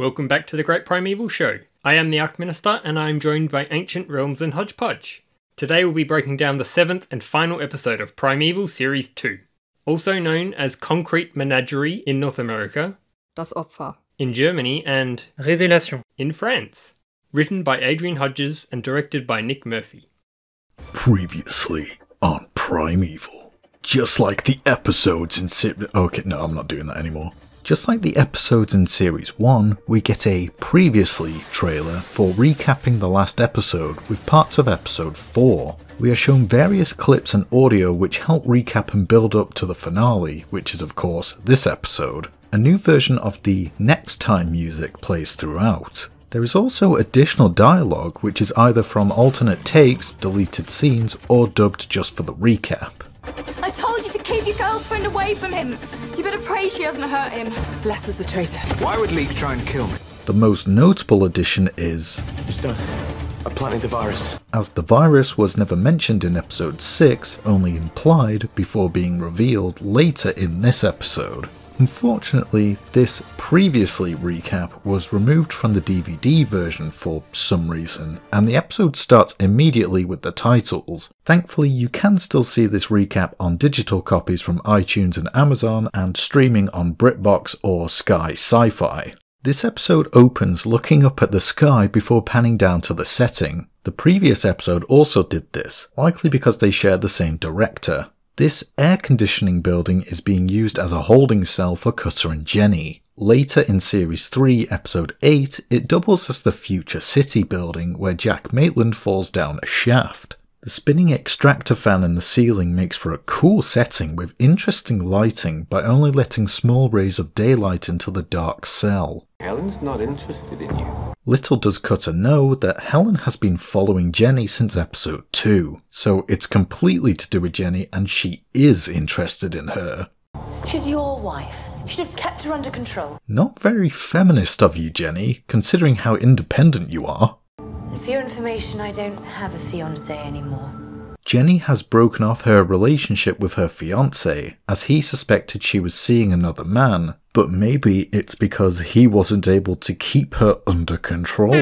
Welcome back to the Great Primeval Show. I am the Archminister and I am joined by Ancient Realms and Hodgepodge. Today we'll be breaking down the 7th and final episode of Primeval Series 2, also known as Concrete Menagerie in North America, Das Opfer in Germany, and Révélation in France. Written by Adrian Hodges and directed by Nick Murphy. Previously on Primeval. Just like the episodes in Okay, no, I'm not doing that anymore. Just like the episodes in Series 1, we get a Previously trailer for recapping the last episode with parts of Episode 4. We are shown various clips and audio which help recap and build up to the finale, which is of course this episode. A new version of the Next Time music plays throughout. There is also additional dialogue which is either from alternate takes, deleted scenes, or dubbed just for the recap. I told you to keep your girlfriend away from him. You better pray she doesn't hurt him. Bless as the traitor. Why would Leek try and kill me? The most notable addition is... It's done. I planted the virus. As the virus was never mentioned in episode 6, only implied before being revealed later in this episode. Unfortunately, this Previously recap was removed from the DVD version for some reason, and the episode starts immediately with the titles. Thankfully, you can still see this recap on digital copies from iTunes and Amazon, and streaming on BritBox or Sky Sci-Fi. This episode opens looking up at the sky before panning down to the setting. The previous episode also did this, likely because they share the same director. This air conditioning building is being used as a holding cell for Cutter and Jenny. Later in Series 3, Episode 8, it doubles as the Future City building where Jack Maitland falls down a shaft. The spinning extractor fan in the ceiling makes for a cool setting with interesting lighting by only letting small rays of daylight into the dark cell. Helen's not interested in you. Little does Cutter know that Helen has been following Jenny since episode 2, so it's completely to do with Jenny and she is interested in her. She's your wife. You should have kept her under control. Not very feminist of you, Jenny, considering how independent you are. For your information, I don't have a fiancé anymore. Jenny has broken off her relationship with her fiancé, as he suspected she was seeing another man, but maybe it's because he wasn't able to keep her under control.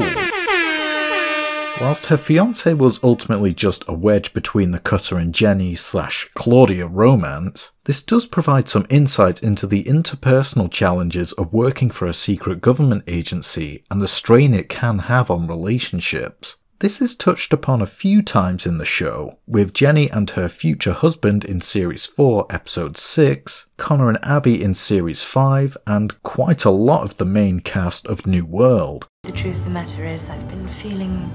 Whilst her fiancé was ultimately just a wedge between the Cutter and Jenny / Claudia romance, this does provide some insight into the interpersonal challenges of working for a secret government agency and the strain it can have on relationships. This is touched upon a few times in the show, with Jenny and her future husband in Series 4, Episode 6, Connor and Abby in Series 5, and quite a lot of the main cast of New World. The truth of the matter is, I've been feeling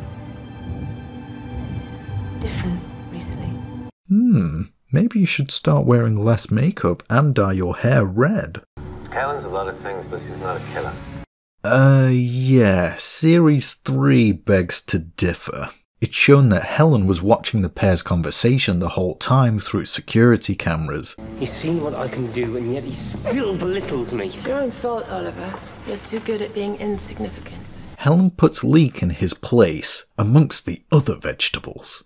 different recently. Maybe you should start wearing less makeup and dye your hair red. Helen's a lot of things, but she's not a killer. Yeah, Series 3 begs to differ. It's shown that Helen was watching the pair's conversation the whole time through security cameras. He's seen what I can do, and yet he still belittles me. It's your own fault, Oliver. You're too good at being insignificant. Helen puts Leek in his place, amongst the other vegetables.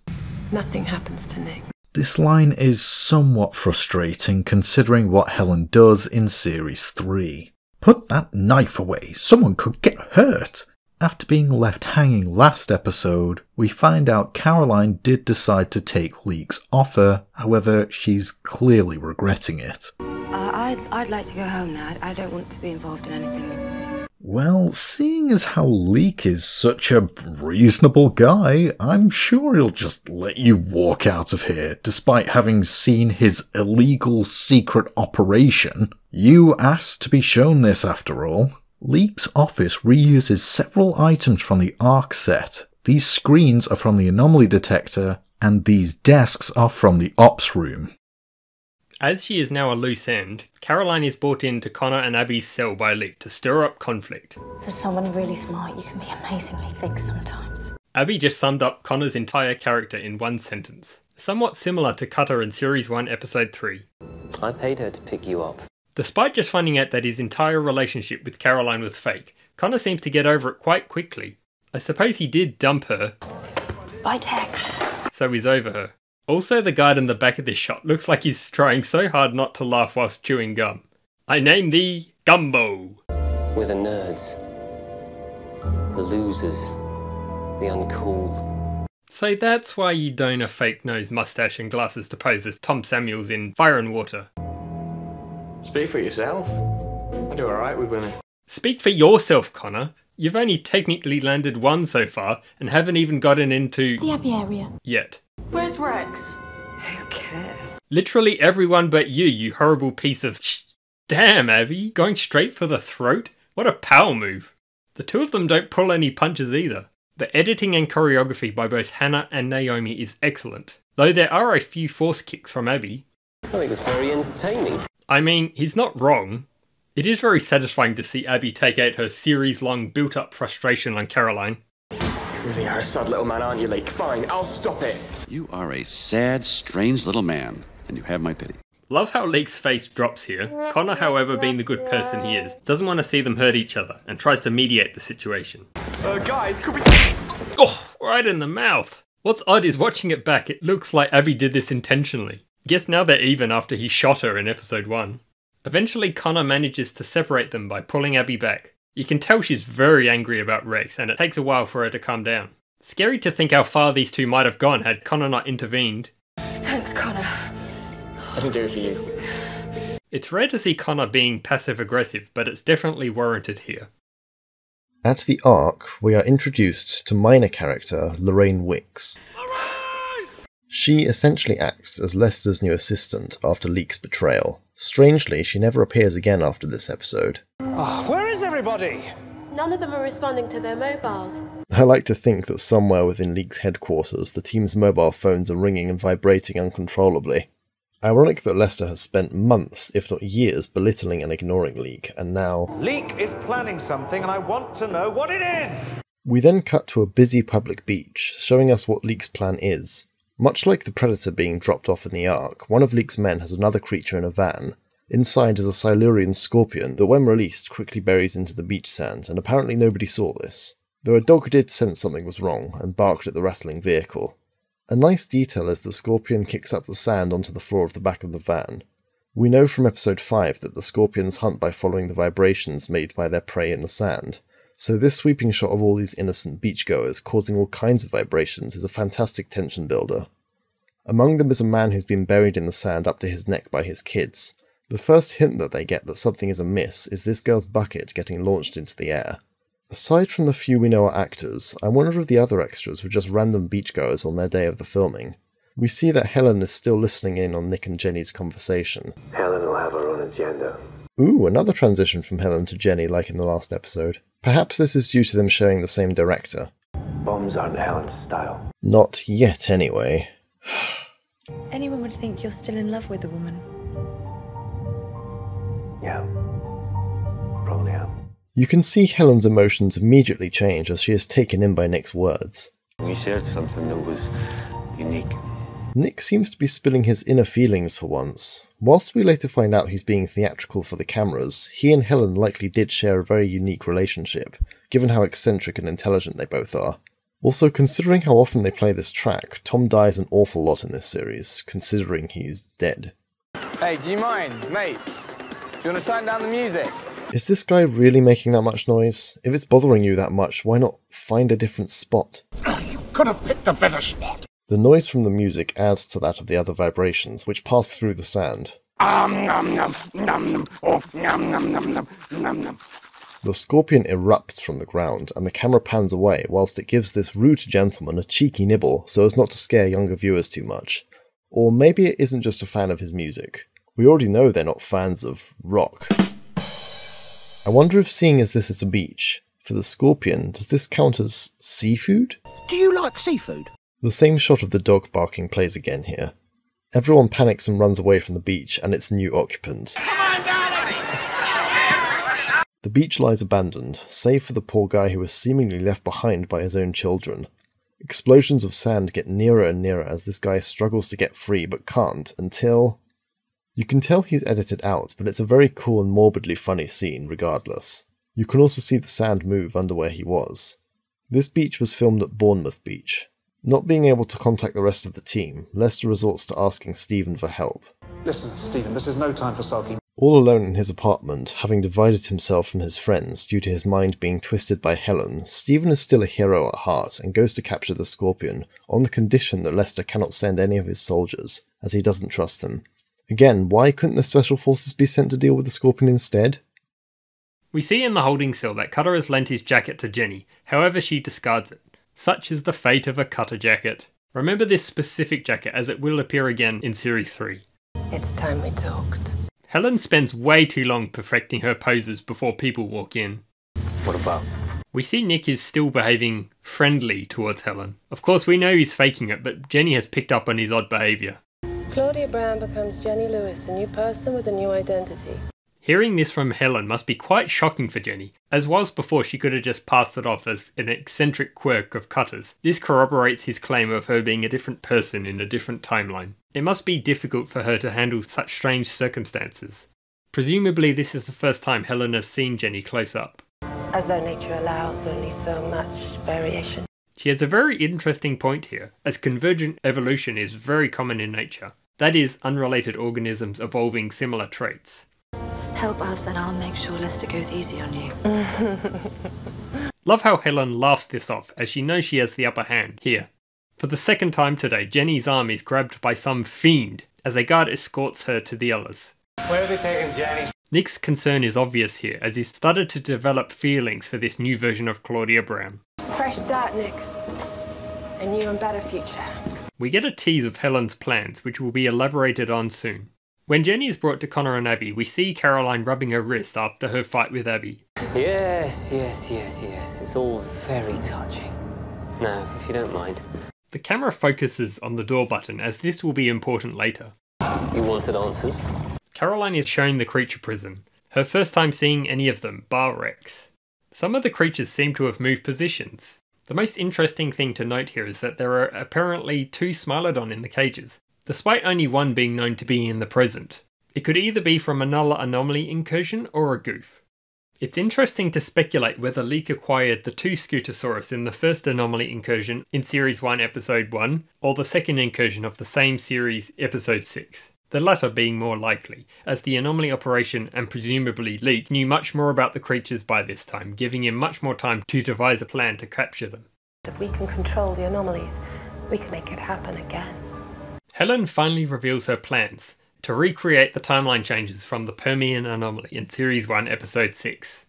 Nothing happens to Nick. This line is somewhat frustrating considering what Helen does in Series 3. Put that knife away, someone could get hurt! After being left hanging last episode, we find out Caroline did decide to take Leek's offer, however she's clearly regretting it. I'd like to go home now. I don't want to be involved in anything. Well, seeing as how Leek is such a reasonable guy, I'm sure he'll just let you walk out of here, despite having seen his illegal secret operation. You asked to be shown this after all. Leek's office reuses several items from the Ark set. These screens are from the anomaly detector, and these desks are from the ops room. As she is now a loose end, Caroline is brought into Connor and Abby's cell by Leek to stir up conflict. For someone really smart, you can be amazingly thick sometimes. Abby just summed up Connor's entire character in one sentence, somewhat similar to Cutter in Series 1, Episode 3. I paid her to pick you up. Despite just finding out that his entire relationship with Caroline was fake, Connor seemed to get over it quite quickly. I suppose he did dump her. By text. So he's over her. Also, the guard in the back of this shot looks like he's trying so hard not to laugh whilst chewing gum. I name thee Gumbo. We're the nerds. The losers. The uncool. So that's why you don a fake nose, mustache and glasses to pose as Tom Samuels in Fire and Water. Speak for yourself. I do alright with women. Speak for yourself, Connor. You've only technically landed one so far and haven't even gotten into The Abbey area. yet. Where's Rex? Who cares? Literally everyone but you horrible piece of Damn, Abby, going straight for the throat? What a power move. The two of them don't pull any punches either. The editing and choreography by both Hannah and Naomi is excellent, though there are a few force kicks from Abby. I think it's very entertaining. I mean, he's not wrong. It is very satisfying to see Abby take out her series-long built-up frustration on Caroline. You really are a sad little man, aren't you, Lake? Fine, I'll stop it. You are a sad, strange little man, and you have my pity. Love how Leek's face drops here. Connor, however, being the good person he is, doesn't want to see them hurt each other and tries to mediate the situation. Guys, could we... Oh, right in the mouth. What's odd is watching it back, it looks like Abby did this intentionally. Guess now they're even after he shot her in episode 1. Eventually Connor manages to separate them by pulling Abby back. You can tell she's very angry about Rex and it takes a while for her to calm down. Scary to think how far these two might have gone had Connor not intervened. Thanks, Connor. I can do it for you. It's rare to see Connor being passive-aggressive, but it's definitely warranted here. At the Ark, we are introduced to minor character Lorraine Wicks. She essentially acts as Lester's new assistant after Leek's betrayal. Strangely, she never appears again after this episode. Where is everybody? None of them are responding to their mobiles. I like to think that somewhere within Leek's headquarters, the team's mobile phones are ringing and vibrating uncontrollably. Ironic that Lester has spent months, if not years, belittling and ignoring Leek, and now... Leek is planning something and I want to know what it is! We then cut to a busy public beach, showing us what Leek's plan is. Much like the Predator being dropped off in the Ark, one of Leek's men has another creature in a van. Inside is a Silurian scorpion that when released quickly buries into the beach sand, and apparently nobody saw this. Though a dog did sense something was wrong, and barked at the rattling vehicle. A nice detail is the scorpion kicks up the sand onto the floor of the back of the van. We know from episode 5 that the scorpions hunt by following the vibrations made by their prey in the sand, so this sweeping shot of all these innocent beachgoers causing all kinds of vibrations is a fantastic tension builder. Among them is a man who's been buried in the sand up to his neck by his kids. The first hint that they get that something is amiss is this girl's bucket getting launched into the air. Aside from the few we know are actors, I wonder if the other extras were just random beachgoers on their day of the filming. We see that Helen is still listening in on Nick and Jenny's conversation. Helen will have her own agenda. Ooh, another transition from Helen to Jenny like in the last episode. Perhaps this is due to them sharing the same director. Bombs aren't Helen's style. Not yet, anyway. Anyone would think you're still in love with a woman. Yeah. Probably am. You can see Helen's emotions immediately change as she is taken in by Nick's words. We shared something that was unique. Nick seems to be spilling his inner feelings for once. Whilst we later find out he's being theatrical for the cameras, he and Helen likely did share a very unique relationship, given how eccentric and intelligent they both are. Also, considering how often they play this track, Tom dies an awful lot in this series, considering he's dead. Hey, do you mind, mate? Do you want to turn down the music? Is this guy really making that much noise? If it's bothering you that much, why not find a different spot? You could have picked a better spot. The noise from the music adds to that of the other vibrations, which pass through the sand. The scorpion erupts from the ground, and the camera pans away whilst it gives this rude gentleman a cheeky nibble so as not to scare younger viewers too much. Or maybe it isn't just a fan of his music. We already know they're not fans of rock. I wonder if, seeing as this is a beach, for the scorpion, does this count as seafood? Do you like seafood? The same shot of the dog barking plays again here. Everyone panics and runs away from the beach and its new occupant. The beach lies abandoned, save for the poor guy who was seemingly left behind by his own children. Explosions of sand get nearer and nearer as this guy struggles to get free but can't until... You can tell he's edited out, but it's a very cool and morbidly funny scene regardless. You can also see the sand move under where he was. This beach was filmed at Bournemouth Beach. Not being able to contact the rest of the team, Lester resorts to asking Stephen for help. Listen, Stephen, this is no time for sulking. All alone in his apartment, having divided himself from his friends due to his mind being twisted by Helen, Stephen is still a hero at heart and goes to capture the Scorpion, on the condition that Lester cannot send any of his soldiers, as he doesn't trust them. Again, why couldn't the Special Forces be sent to deal with the Scorpion instead? We see in the holding cell that Cutter has lent his jacket to Jenny, however she discards it. Such is the fate of a Cutter jacket. Remember this specific jacket as it will appear again in Series 3. It's time we talked. Helen spends way too long perfecting her poses before people walk in. What about? We see Nick is still behaving friendly towards Helen. Of course we know he's faking it, but Jenny has picked up on his odd behaviour. Claudia Brown becomes Jenny Lewis, a new person with a new identity. Hearing this from Helen must be quite shocking for Jenny, as whilst before she could have just passed it off as an eccentric quirk of Cutter's. This corroborates his claim of her being a different person in a different timeline. It must be difficult for her to handle such strange circumstances. Presumably this is the first time Helen has seen Jenny close up. As though nature allows only so much variation. She has a very interesting point here, as convergent evolution is very common in nature. That is, unrelated organisms evolving similar traits. Help us and I'll make sure Lester goes easy on you. Love how Helen laughs this off, as she knows she has the upper hand here. For the second time today, Jenny's arm is grabbed by some fiend, as a guard escorts her to the others. Where are they taking Jenny? Nick's concern is obvious here, as he's started to develop feelings for this new version of Claudia Brown. Fresh start, Nick. A new and better future. We get a tease of Helen's plans, which will be elaborated on soon. When Jenny is brought to Connor and Abby, we see Caroline rubbing her wrist after her fight with Abby. Yes. It's all very touching. Now, if you don't mind. The camera focuses on the door button, as this will be important later. You wanted answers? Caroline is shown the creature prison. Her first time seeing any of them, bar Rex. Some of the creatures seem to have moved positions. The most interesting thing to note here is that there are apparently 2 Smilodon in the cages, despite only one being known to be in the present. It could either be from another anomaly incursion or a goof. It's interesting to speculate whether Leek acquired the 2 Scootosaurus in the first anomaly incursion in Series 1 Episode 1, or the second incursion of the same series Episode 6. The latter being more likely, as the anomaly operation and presumably Leek knew much more about the creatures by this time, giving him much more time to devise a plan to capture them. If we can control the anomalies, we can make it happen again. Helen finally reveals her plans to recreate the timeline changes from the Permian anomaly in Series 1 Episode 6.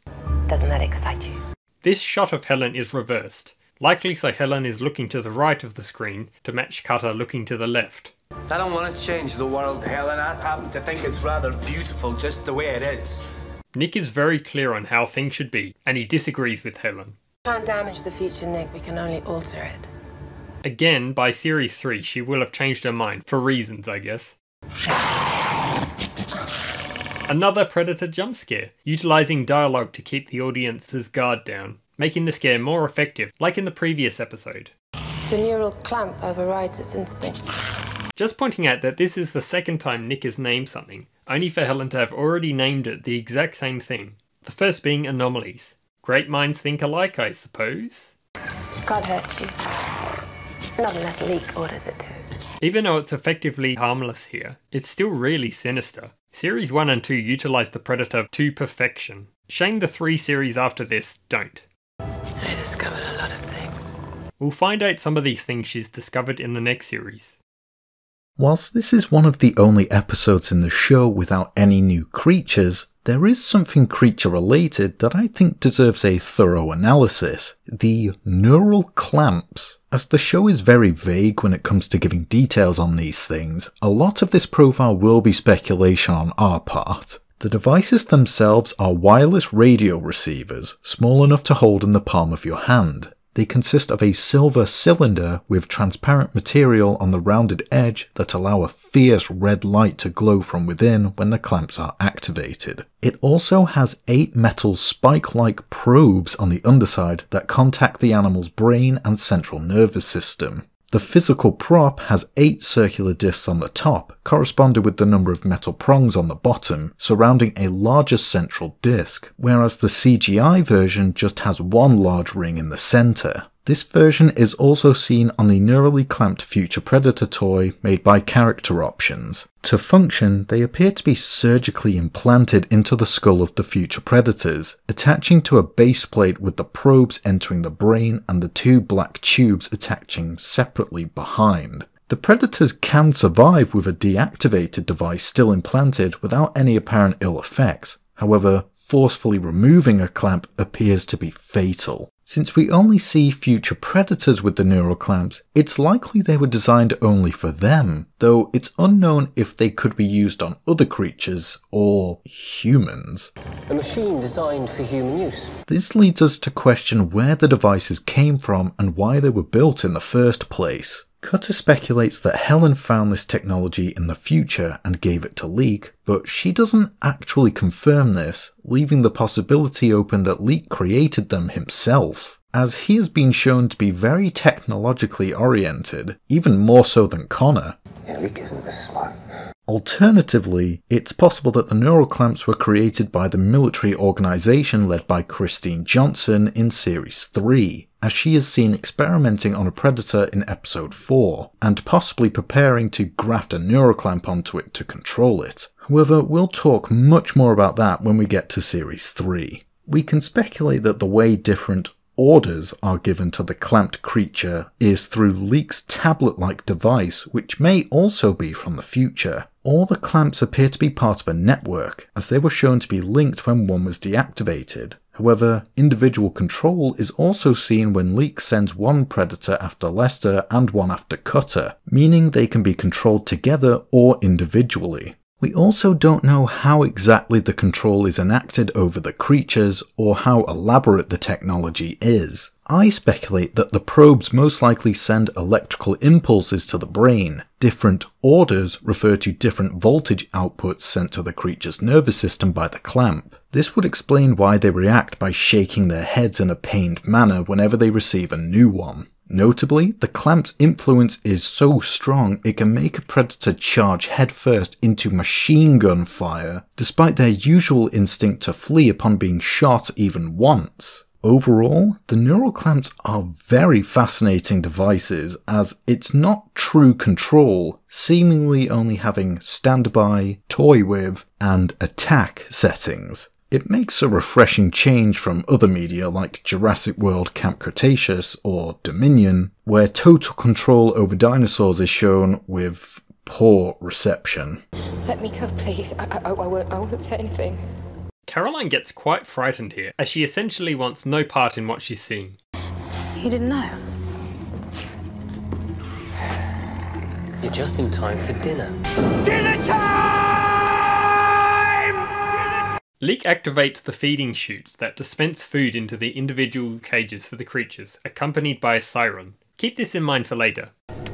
Doesn't that excite you? This shot of Helen is reversed, likely so Helen is looking to the right of the screen to match Cutter looking to the left. I don't want to change the world, Helen. I happen to think it's rather beautiful just the way it is. Nick is very clear on how things should be, and he disagrees with Helen. Can't damage the future, Nick. We can only alter it. Again, by Series 3, she will have changed her mind, for reasons, I guess. Another Predator jump scare, utilising dialogue to keep the audience's guard down, making the scare more effective, like in the previous episode. The neural clamp overrides its instinct. Just pointing out that this is the second time Nick has named something, only for Helen to have already named it the exact same thing. The first being anomalies. Great minds think alike, I suppose? Can't hurt you. Not unless Leek orders it to. Even though it's effectively harmless here, it's still really sinister. Series 1 and 2 utilise the Predator to perfection. Shame the 3 series after this don't. I discovered a lot of things. We'll find out some of these things she's discovered in the next series. Whilst this is one of the only episodes in the show without any new creatures, there is something creature-related that I think deserves a thorough analysis. The neural clamps. As the show is very vague when it comes to giving details on these things, a lot of this profile will be speculation on our part. The devices themselves are wireless radio receivers, small enough to hold in the palm of your hand. They consist of a silver cylinder with transparent material on the rounded edge that allow a fierce red light to glow from within when the clamps are activated. It also has 8 metal spike-like probes on the underside that contact the animal's brain and central nervous system. The physical prop has 8 circular discs on the top, corresponding with the number of metal prongs on the bottom, surrounding a larger central disc, whereas the CGI version just has one large ring in the centre. This version is also seen on the neurally clamped Future Predator toy made by Character Options. To function, they appear to be surgically implanted into the skull of the future predators, attaching to a base plate with the probes entering the brain and the two black tubes attaching separately behind. The predators can survive with a deactivated device still implanted without any apparent ill effects. However, forcefully removing a clamp appears to be fatal. Since we only see future predators with the neural clamps, it's likely they were designed only for them, though it's unknown if they could be used on other creatures or humans. A machine designed for human use. This leads us to question where the devices came from and why they were built in the first place. Cutter speculates that Helen found this technology in the future and gave it to Leek, but she doesn't actually confirm this, leaving the possibility open that Leek created them himself, as he has been shown to be very technologically oriented, even more so than Connor. Yeah, Leek isn't this smart. Alternatively, it's possible that the neural clamps were created by the military organisation led by Christine Johnson in Series 3, as she is seen experimenting on a predator in Episode 4, and possibly preparing to graft a neural clamp onto it to control it. However, we'll talk much more about that when we get to Series 3. We can speculate that the way different orders are given to the clamped creature is through Leek's tablet-like device, which may also be from the future. All the clamps appear to be part of a network, as they were shown to be linked when one was deactivated. However, individual control is also seen when Leek sends one predator after Lester and one after Cutter, meaning they can be controlled together or individually. We also don't know how exactly the control is enacted over the creatures or how elaborate the technology is. I speculate that the probes most likely send electrical impulses to the brain. Different orders refer to different voltage outputs sent to the creature's nervous system by the clamp. This would explain why they react by shaking their heads in a pained manner whenever they receive a new one. Notably, the clamp's influence is so strong it can make a predator charge headfirst into machine gun fire, despite their usual instinct to flee upon being shot even once. Overall, the neural clamps are very fascinating devices, as it's not true control, seemingly only having standby, toy with, and attack settings. It makes a refreshing change from other media like Jurassic World Camp Cretaceous or Dominion, where total control over dinosaurs is shown with poor reception. Let me go, please. I won't say anything. Caroline gets quite frightened here, as she essentially wants no part in what she's seeing. You didn't know? You're just in time for dinner. Dinner time! Leek activates the feeding chutes that dispense food into the individual cages for the creatures, accompanied by a siren. Keep this in mind for later.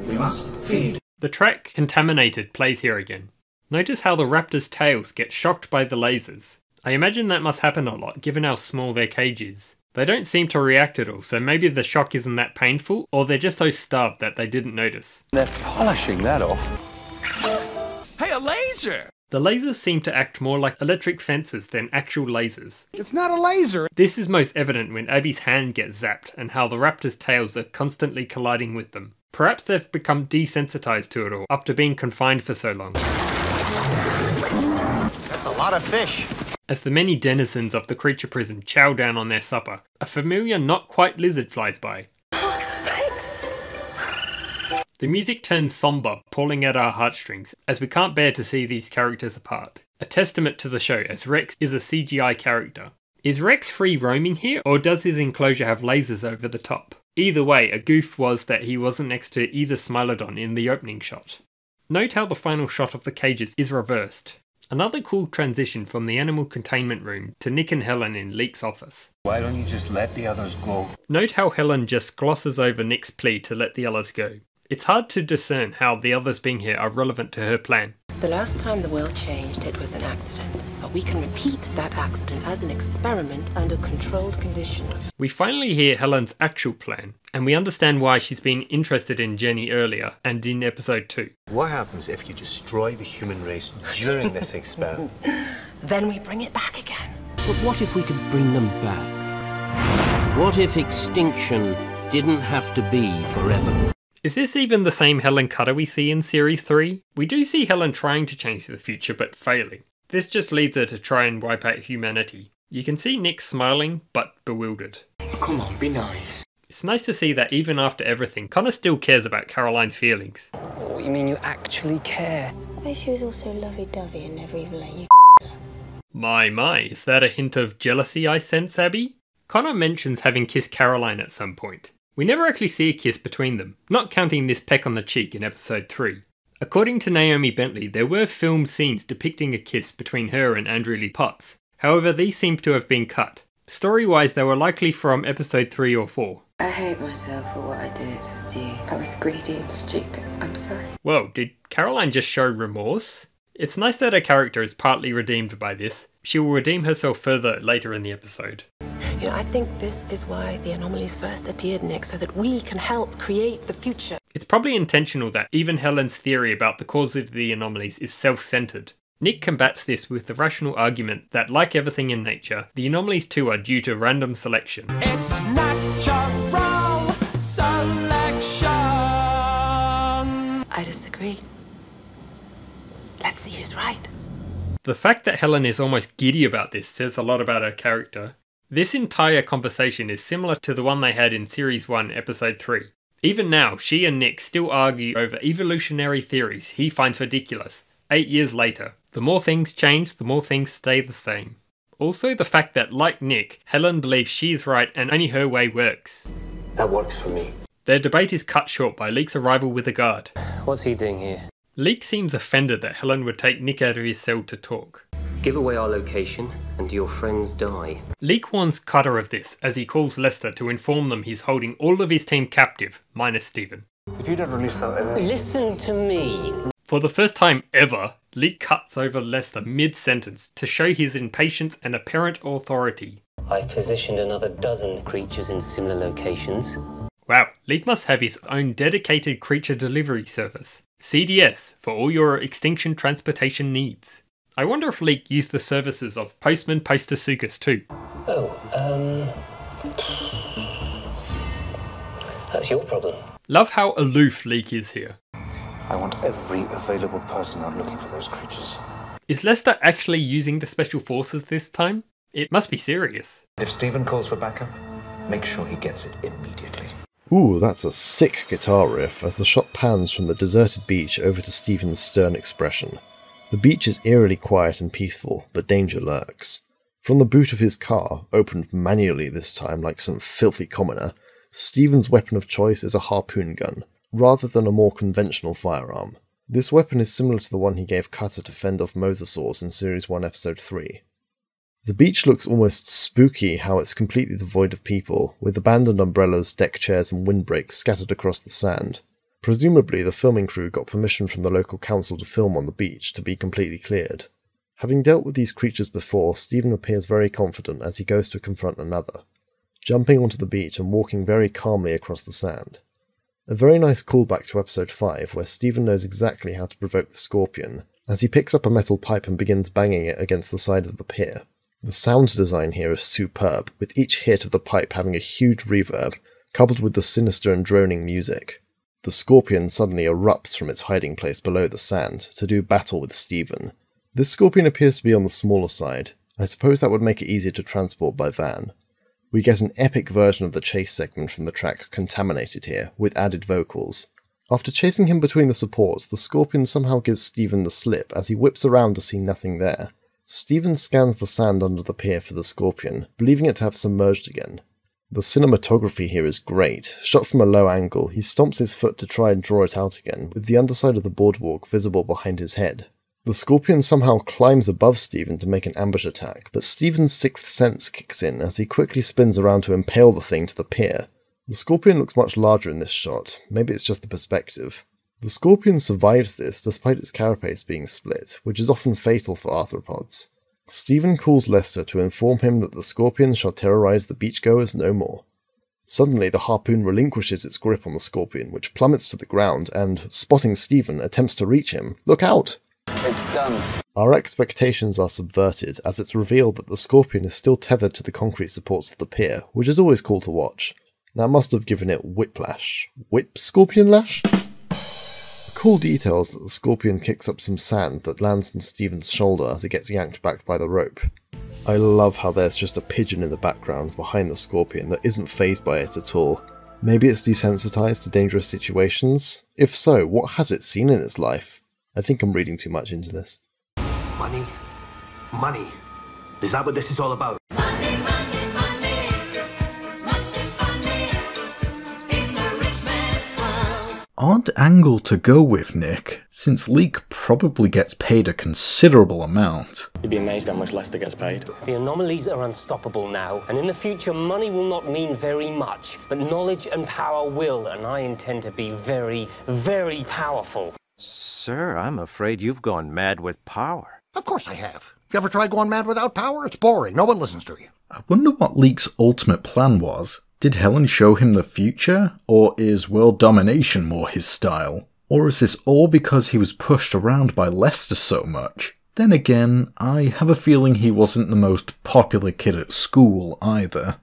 We must feed. The track Contaminated plays here again. Notice how the raptors' tails get shocked by the lasers. I imagine that must happen a lot given how small their cage is. They don't seem to react at all, so maybe the shock isn't that painful, or they're just so starved that they didn't notice. They're polishing that off. Hey, a laser! The lasers seem to act more like electric fences than actual lasers. It's not a laser! This is most evident when Abby's hand gets zapped and how the raptors' tails are constantly colliding with them. Perhaps they've become desensitized to it all after being confined for so long. That's a lot of fish. As the many denizens of the creature prison chow down on their supper, a familiar not quite lizard flies by. The music turns somber, pulling at our heartstrings, as we can't bear to see these characters apart. A testament to the show, as Rex is a CGI character. Is Rex free roaming here, or does his enclosure have lasers over the top? Either way, a goof was that he wasn't next to either Smilodon in the opening shot. Note how the final shot of the cages is reversed. Another cool transition from the animal containment room to Nick and Helen in Leek's office. Why don't you just let the others go? Note how Helen just glosses over Nick's plea to let the others go. It's hard to discern how the others being here are relevant to her plan. The last time the world changed, it was an accident. But we can repeat that accident as an experiment under controlled conditions. We finally hear Helen's actual plan, and we understand why she's been interested in Jenny earlier and in episode 2. What happens if you destroy the human race during this experiment? Then we bring it back again. But what if we could bring them back? What if extinction didn't have to be forever. Is this even the same Helen Cutter we see in Series 3? We do see Helen trying to change the future but failing. This just leads her to try and wipe out humanity. You can see Nick smiling but bewildered. Come on, be nice. It's nice to see that even after everything, Connor still cares about Caroline's feelings. Oh, you mean you actually care? I wish she was also lovey-dovey and never even let you her. My, is that a hint of jealousy I sense, Abby? Connor mentions having kissed Caroline at some point. We never actually see a kiss between them, not counting this peck on the cheek in episode 3. According to Naomi Bentley, there were filmed scenes depicting a kiss between her and Andrew Lee Potts. However, these seem to have been cut. Story-wise, they were likely from episode 3 or 4. I hate myself for what I did to you. I was greedy and stupid. I'm sorry. Whoa, did Caroline just show remorse? It's nice that her character is partly redeemed by this. She will redeem herself further later in the episode. You know, I think this is why the anomalies first appeared, Nick, so that we can help create the future. It's probably intentional that even Helen's theory about the cause of the anomalies is self-centered. Nick combats this with the rational argument that, like everything in nature, the anomalies too are due to random selection. It's natural selection. I disagree. Let's see who's right. The fact that Helen is almost giddy about this says a lot about her character. This entire conversation is similar to the one they had in Series 1, Episode 3. Even now, she and Nick still argue over evolutionary theories he finds ridiculous. 8 years later, the more things change, the more things stay the same. Also the fact that, like Nick, Helen believes she's right and only her way works. That works for me. Their debate is cut short by Leek's arrival with a guard. What's he doing here? Leek seems offended that Helen would take Nick out of his cell to talk. Give away our location and your friends die. Leek warns Cutter of this as he calls Lester to inform them he's holding all of his team captive, minus Steven. If you don't release that... Listen to me. For the first time ever, Leek cuts over Lester mid-sentence to show his impatience and apparent authority. I've positioned another dozen creatures in similar locations. Wow, Leek must have his own dedicated creature delivery service. CDS, for all your extinction transportation needs. I wonder if Leek used the services of Postman Postasuchus too. That's your problem. Love how aloof Leek is here. I want every available person out looking for those creatures. Is Lester actually using the special forces this time? It must be serious. If Steven calls for backup, make sure he gets it immediately. Ooh, that's a sick guitar riff as the shot pans from the deserted beach over to Steven's stern expression. The beach is eerily quiet and peaceful, but danger lurks. From the boot of his car, opened manually this time like some filthy commoner, Steven's weapon of choice is a harpoon gun, rather than a more conventional firearm. This weapon is similar to the one he gave Cutter to fend off mosasaurs in Series 1 Episode 3. The beach looks almost spooky how it's completely devoid of people, with abandoned umbrellas, deck chairs and windbreaks scattered across the sand. Presumably the filming crew got permission from the local council to film on the beach to be completely cleared. Having dealt with these creatures before, Steven appears very confident as he goes to confront another, jumping onto the beach and walking very calmly across the sand. A very nice callback to Episode 5, where Steven knows exactly how to provoke the scorpion, as he picks up a metal pipe and begins banging it against the side of the pier. The sound design here is superb, with each hit of the pipe having a huge reverb, coupled with the sinister and droning music. The scorpion suddenly erupts from its hiding place below the sand to do battle with Steven. This scorpion appears to be on the smaller side. I suppose that would make it easier to transport by van. We get an epic version of the chase segment from the track Containment here, with added vocals. After chasing him between the supports, the scorpion somehow gives Steven the slip as he whips around to see nothing there. Steven scans the sand under the pier for the scorpion, believing it to have submerged again. The cinematography here is great. Shot from a low angle, he stomps his foot to try and draw it out again, with the underside of the boardwalk visible behind his head. The scorpion somehow climbs above Steven to make an ambush attack, but Steven's sixth sense kicks in as he quickly spins around to impale the thing to the pier. The scorpion looks much larger in this shot, maybe it's just the perspective. The scorpion survives this despite its carapace being split, which is often fatal for arthropods. Steven calls Lester to inform him that the scorpion shall terrorize the beachgoers no more. Suddenly the harpoon relinquishes its grip on the scorpion, which plummets to the ground and, spotting Steven, attempts to reach him. Look out! It's done. Our expectations are subverted as it's revealed that the scorpion is still tethered to the concrete supports of the pier, which is always cool to watch. That must have given it whiplash. Scorpion lash? The cool detail is that the scorpion kicks up some sand that lands on Steven's shoulder as it gets yanked back by the rope. I love how there's just a pigeon in the background behind the scorpion that isn't fazed by it at all. Maybe it's desensitized to dangerous situations? If so, what has it seen in its life? I think I'm reading too much into this. Money? Money? Is that what this is all about? Money, money, money. Must be funny in the rich man's world. Odd angle to go with, Nick, since Leek probably gets paid a considerable amount. You'd be amazed how much Lester gets paid. The anomalies are unstoppable now, and in the future money will not mean very much, but knowledge and power will, and I intend to be very, very powerful. Sir, I'm afraid you've gone mad with power. Of course I have. You ever tried going mad without power? It's boring. No one listens to you. I wonder what Leek's ultimate plan was. Did Helen show him the future? Or is world domination more his style? Or is this all because he was pushed around by Lester so much? Then again, I have a feeling he wasn't the most popular kid at school either.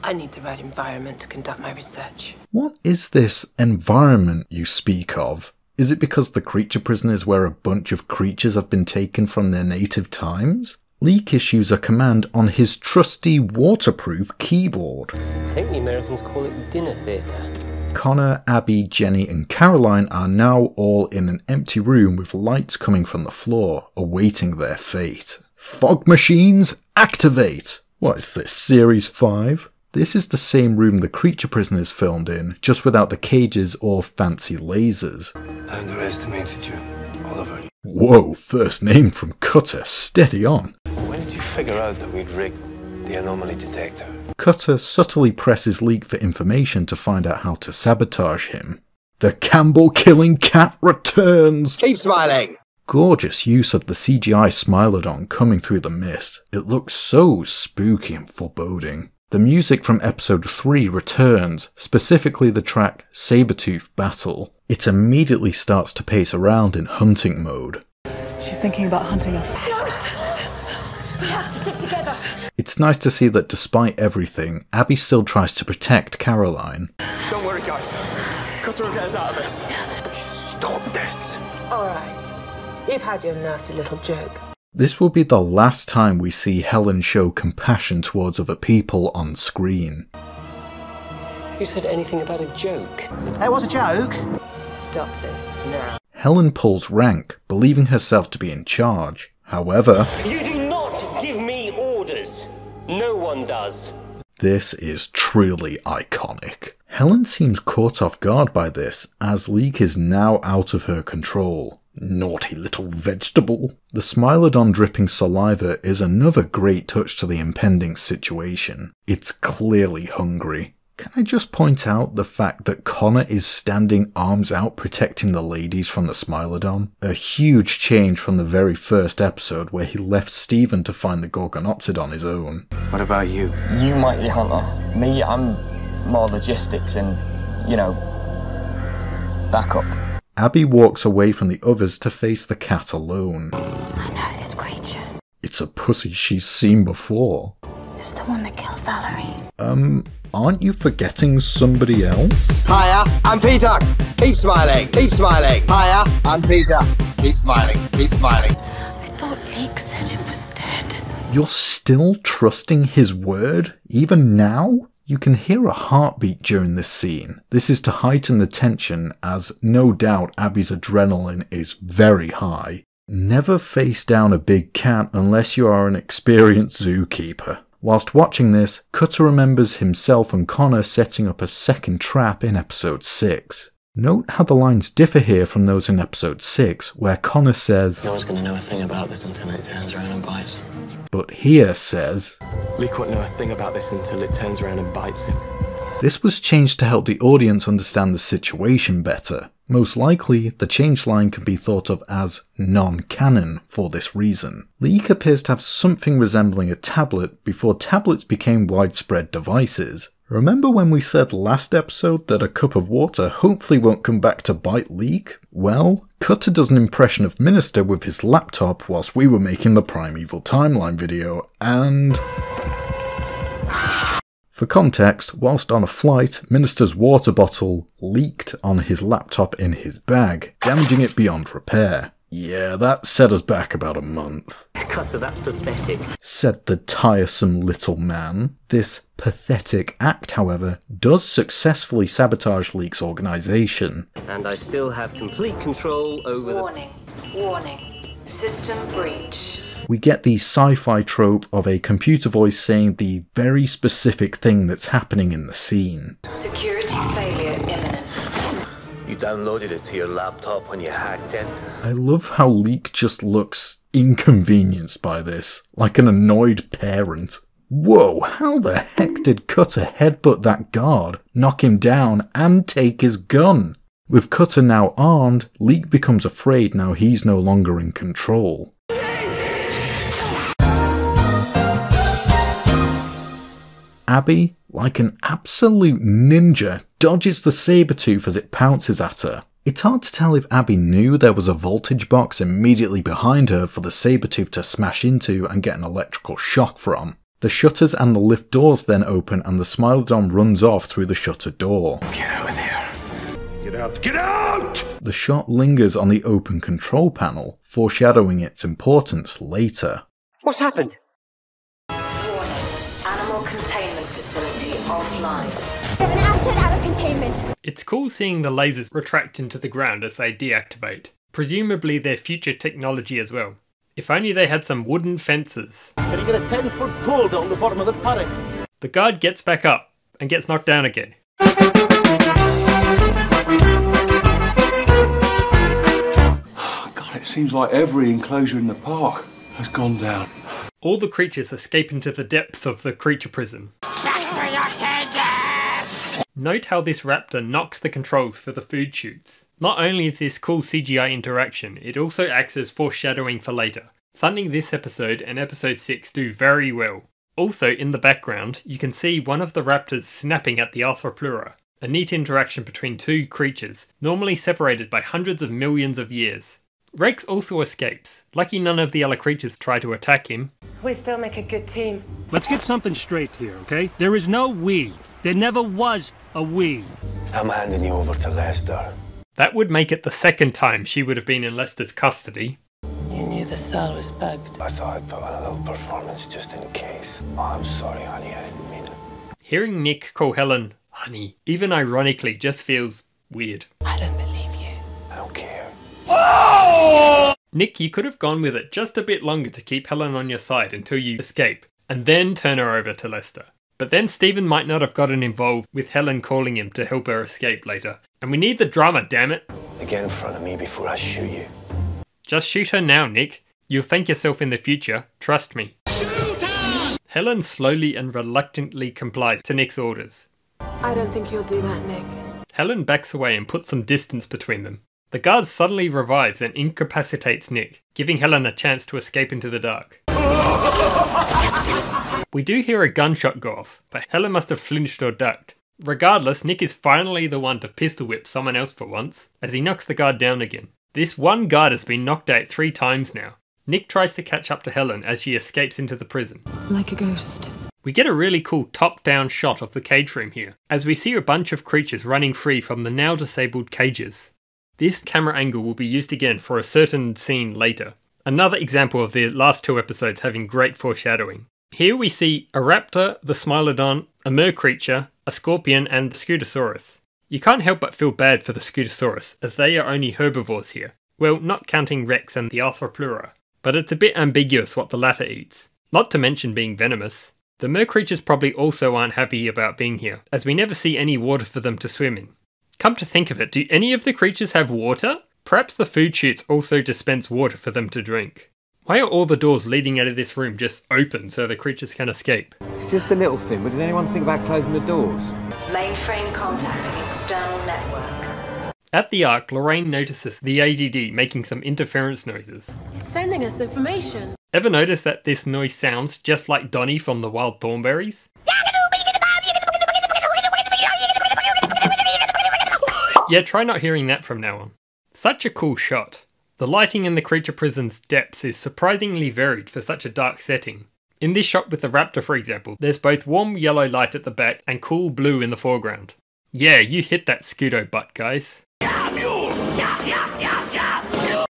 I need the right environment to conduct my research. What is this environment you speak of? Is it because the creature prison is where a bunch of creatures have been taken from their native times? Leek issues a command on his trusty waterproof keyboard. I think the Americans call it dinner theatre. Connor, Abby, Jenny and Caroline are now all in an empty room with lights coming from the floor, awaiting their fate. Fog machines, activate! What is this, Series 5? This is the same room the creature prison is filmed in, just without the cages or fancy lasers. I underestimated you, Oliver. Whoa, first name from Cutter, steady on. When did you figure out that we'd rigged the anomaly detector? Cutter subtly presses Leek for information to find out how to sabotage him. The Campbell-killing cat returns! Keep smiling! Gorgeous use of the CGI Smilodon coming through the mist. It looks so spooky and foreboding. The music from episode 3 returns, specifically the track Sabertooth Battle. It immediately starts to pace around in hunting mode. She's thinking about hunting us. No! We have to stick together. It's nice to see that despite everything, Abby still tries to protect Caroline. Don't worry, guys. Cutter will get us out of this. Stop this. Alright. You've had your nasty little joke. This will be the last time we see Helen show compassion towards other people on screen. Who said anything about a joke? Hey, what's a joke? Stop this now. Helen pulls rank, believing herself to be in charge. However, You do not give me orders. No one does. this is truly iconic. Helen seems caught off guard by this, as Leek is now out of her control. Naughty little vegetable. The Smilodon dripping saliva is another great touch to the impending situation. It's clearly hungry. Can I just point out the fact that Connor is standing arms out protecting the ladies from the Smilodon? A huge change from the very first episode where he left Steven to find the Gorgonopsid on his own. What about you? You might be hunter. Me, I'm more logistics and, backup. Abby walks away from the others to face the cat alone. I know this creature. It's a pussy she's seen before. It's the one that killed Valerie. Aren't you forgetting somebody else? Hiya, I'm Peter. Keep smiling. Keep smiling. Hiya, I'm Peter. Keep smiling. Keep smiling. I thought Leek said it was dead. You're still trusting his word, even now? You can hear a heartbeat during this scene. This is to heighten the tension, as no doubt Abby's adrenaline is very high. Never face down a big cat unless you are an experienced zookeeper. Whilst watching this, Cutter remembers himself and Connor setting up a second trap in episode 6. Note how the lines differ here from those in episode 6, where Connor says, No one's going to know a thing about this until it turns around and bites him. but here says, Leek won't know a thing about this until it turns around and bites him. This was changed to help the audience understand the situation better. Most likely, the changed line can be thought of as non-canon for this reason. Leek appears to have something resembling a tablet before tablets became widespread devices. Remember when we said last episode that a cup of water hopefully won't come back to bite Leek? Well, Cutter does an impression of Minister with his laptop whilst we were making the Primeval Timeline video, and... For context, whilst on a flight, Minister's water bottle leaked on his laptop in his bag, damaging it beyond repair. Yeah, that set us back about a month. Cutter, that's pathetic. Said the tiresome little man. This pathetic act, however, does successfully sabotage Leak's organisation. And I still have complete control over Warning. System breach. We get the sci-fi trope of a computer voice saying the very specific thing that's happening in the scene. Security failure imminent. You downloaded it to your laptop when you hacked in. I love how Leak just looks inconvenienced by this, like an annoyed parent. Whoa, how the heck did Cutter headbutt that guard, knock him down, and take his gun? With Cutter now armed, Leak becomes afraid now he's no longer in control. Abby, like an absolute ninja, dodges the Sabretooth as it pounces at her. It's hard to tell if Abby knew there was a voltage box immediately behind her for the Sabretooth to smash into and get an electrical shock from. The shutters and the lift doors then open and the Smilodon runs off through the shutter door. Get out of there. Get out. Get out! The shot lingers on the open control panel, foreshadowing its importance later. What's happened? Animal containment facility offline. We have an asset out of containment. It's cool seeing the lasers retract into the ground as they deactivate. Presumably their future technology as well. If only they had some wooden fences. Can you get a 10-foot pull down the bottom of the paddock? The guard gets back up and gets knocked down again. God, it seems like every enclosure in the park has gone down. All the creatures escape into the depths of the creature prison. Note how this raptor knocks the controls for the food chutes. Not only is this cool CGI interaction, it also acts as foreshadowing for later, something this episode and episode 6 do very well. Also in the background, you can see one of the raptors snapping at the Arthropleura, a neat interaction between two creatures, normally separated by hundreds of millions of years. Rex also escapes. Lucky none of the other creatures try to attack him. We still make a good team. Let's get something straight here, okay? There is no we. There never was a we. I'm handing you over to Lester. That would make it the second time she would have been in Lester's custody. You knew the cell was bugged. I thought I'd put on a little performance just in case. Oh, I'm sorry, honey, I didn't mean it. Hearing Nick call Helen honey, even ironically, just feels weird. I don't believe you. I don't care. Nick, you could have gone with it just a bit longer to keep Helen on your side until you escape, and then turn her over to Lester. But then Stephen might not have gotten involved with Helen calling him to help her escape later. And we need the drama, damn it! Get in front of me before I shoot you. Just shoot her now, Nick. You'll thank yourself in the future, trust me. Helen slowly and reluctantly complies to Nick's orders. I don't think you'll do that, Nick. Helen backs away and puts some distance between them. The guard suddenly revives and incapacitates Nick, giving Helen a chance to escape into the dark. We do hear a gunshot go off, but Helen must have flinched or ducked. Regardless, Nick is finally the one to pistol whip someone else for once, as he knocks the guard down again. This one guard has been knocked out 3 times now. Nick tries to catch up to Helen as she escapes into the prison. Like a ghost. We get a really cool top-down shot of the cage room here, as we see a bunch of creatures running free from the now disabled cages. This camera angle will be used again for a certain scene later. Another example of the last 2 episodes having great foreshadowing. Here we see a raptor, the Smilodon, a mer creature, a scorpion and the Scutosaurus. You can't help but feel bad for the Scutosaurus, as they are only herbivores here. Well, not counting Rex and the Arthropleura. But it's a bit ambiguous what the latter eats. Not to mention being venomous. The mer creatures probably also aren't happy about being here, as we never see any water for them to swim in. Come to think of it, do any of the creatures have water? Perhaps the food chutes also dispense water for them to drink. Why are all the doors leading out of this room just open so the creatures can escape? It's just a little thing, but did anyone think about closing the doors? Mainframe contacting external network. At the Ark, Lorraine notices the ADD making some interference noises. It's sending us information. Ever notice that this noise sounds just like Donnie from the Wild Thornberries? Yeah, try not hearing that from now on. Such a cool shot. The lighting in the creature prison's depths is surprisingly varied for such a dark setting. In this shot with the raptor, for example, there's both warm yellow light at the back and cool blue in the foreground. Yeah, you hit that Scudo butt, guys.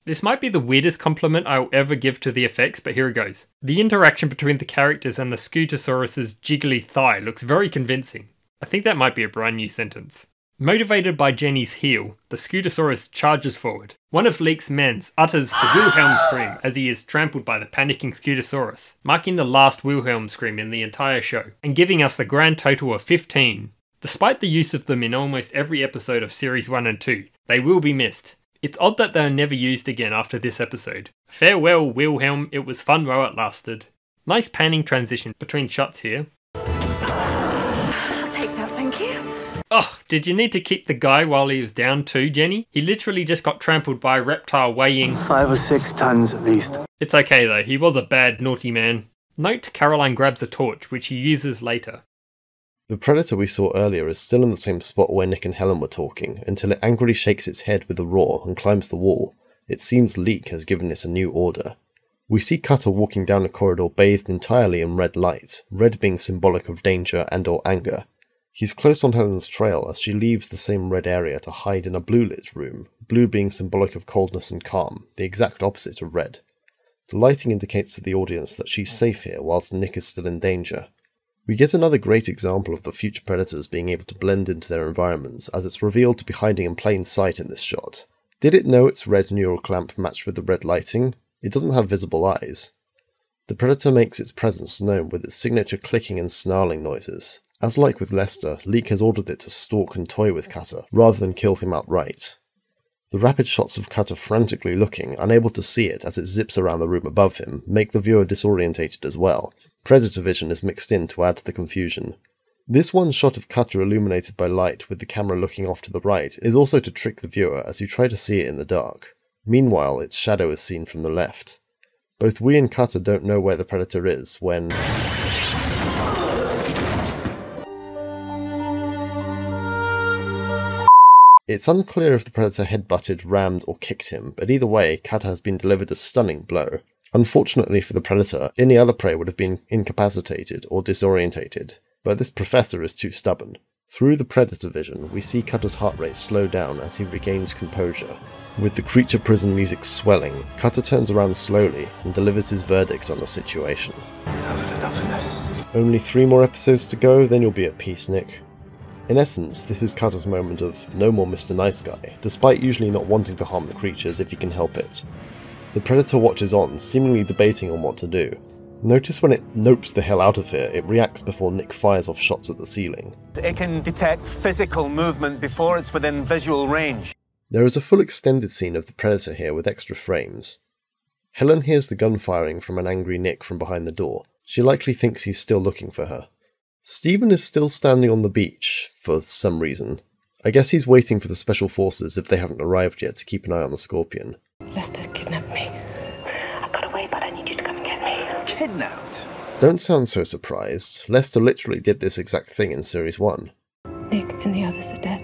This might be the weirdest compliment I will ever give to the effects, but here it goes. The interaction between the characters and the Scutosaurus's jiggly thigh looks very convincing. I think that might be a brand new sentence. Motivated by Jenny's heel, the Scutosaurus charges forward. One of Leek's men utters the Wilhelm scream as he is trampled by the panicking Scutosaurus, marking the last Wilhelm scream in the entire show, and giving us the grand total of 15. Despite the use of them in almost every episode of Series 1 and 2, they will be missed. It's odd that they are never used again after this episode. Farewell, Wilhelm, it was fun while it lasted. Nice panning transition between shots here. I'll take that, thank you. Oh, did you need to kick the guy while he was down too, Jenny? He literally just got trampled by a reptile weighing 5 or 6 tons at least. It's okay though, he was a bad, naughty man. Note Caroline grabs a torch, which he uses later. The predator we saw earlier is still in the same spot where Nick and Helen were talking, until it angrily shakes its head with a roar and climbs the wall. It seems Leek has given it a new order. We see Cutter walking down a corridor bathed entirely in red light, red being symbolic of danger and or anger. He's close on Helen's trail as she leaves the same red area to hide in a blue-lit room, blue being symbolic of coldness and calm, the exact opposite of red. The lighting indicates to the audience that she's safe here whilst Nick is still in danger. We get another great example of the future predators being able to blend into their environments, as it's revealed to be hiding in plain sight in this shot. Did it know its red neural clamp matched with the red lighting? It doesn't have visible eyes. The predator makes its presence known with its signature clicking and snarling noises. As like with Lester, Leek has ordered it to stalk and toy with Cutter, rather than kill him outright. The rapid shots of Cutter frantically looking, unable to see it as it zips around the room above him, make the viewer disorientated as well. Predator vision is mixed in to add to the confusion. This one shot of Cutter illuminated by light with the camera looking off to the right is also to trick the viewer as you try to see it in the dark. Meanwhile, its shadow is seen from the left. Both we and Cutter don't know where the predator is when... It's unclear if the predator headbutted, rammed, or kicked him, but either way, Cutter has been delivered a stunning blow. Unfortunately for the predator, any other prey would have been incapacitated or disorientated, but this professor is too stubborn. Through the predator vision, we see Cutter's heart rate slow down as he regains composure. With the creature prison music swelling, Cutter turns around slowly and delivers his verdict on the situation. I've had enough of this. Only 3 more episodes to go, then you'll be at peace, Nick. In essence, this is Cutter's moment of no more Mr. Nice Guy, despite usually not wanting to harm the creatures if he can help it. The predator watches on, seemingly debating on what to do. Notice when it nopes the hell out of here, it reacts before Nick fires off shots at the ceiling. It can detect physical movement before it's within visual range. There is a full extended scene of the predator here with extra frames. Helen hears the gun firing from an angry Nick from behind the door. She likely thinks he's still looking for her. Stephen is still standing on the beach, for some reason. I guess he's waiting for the special forces if they haven't arrived yet to keep an eye on the Scorpion. Lester kidnapped me. I got away, but I need you to come and get me. Kidnapped? Don't sound so surprised. Lester literally did this exact thing in Series 1. Nick and the others are dead.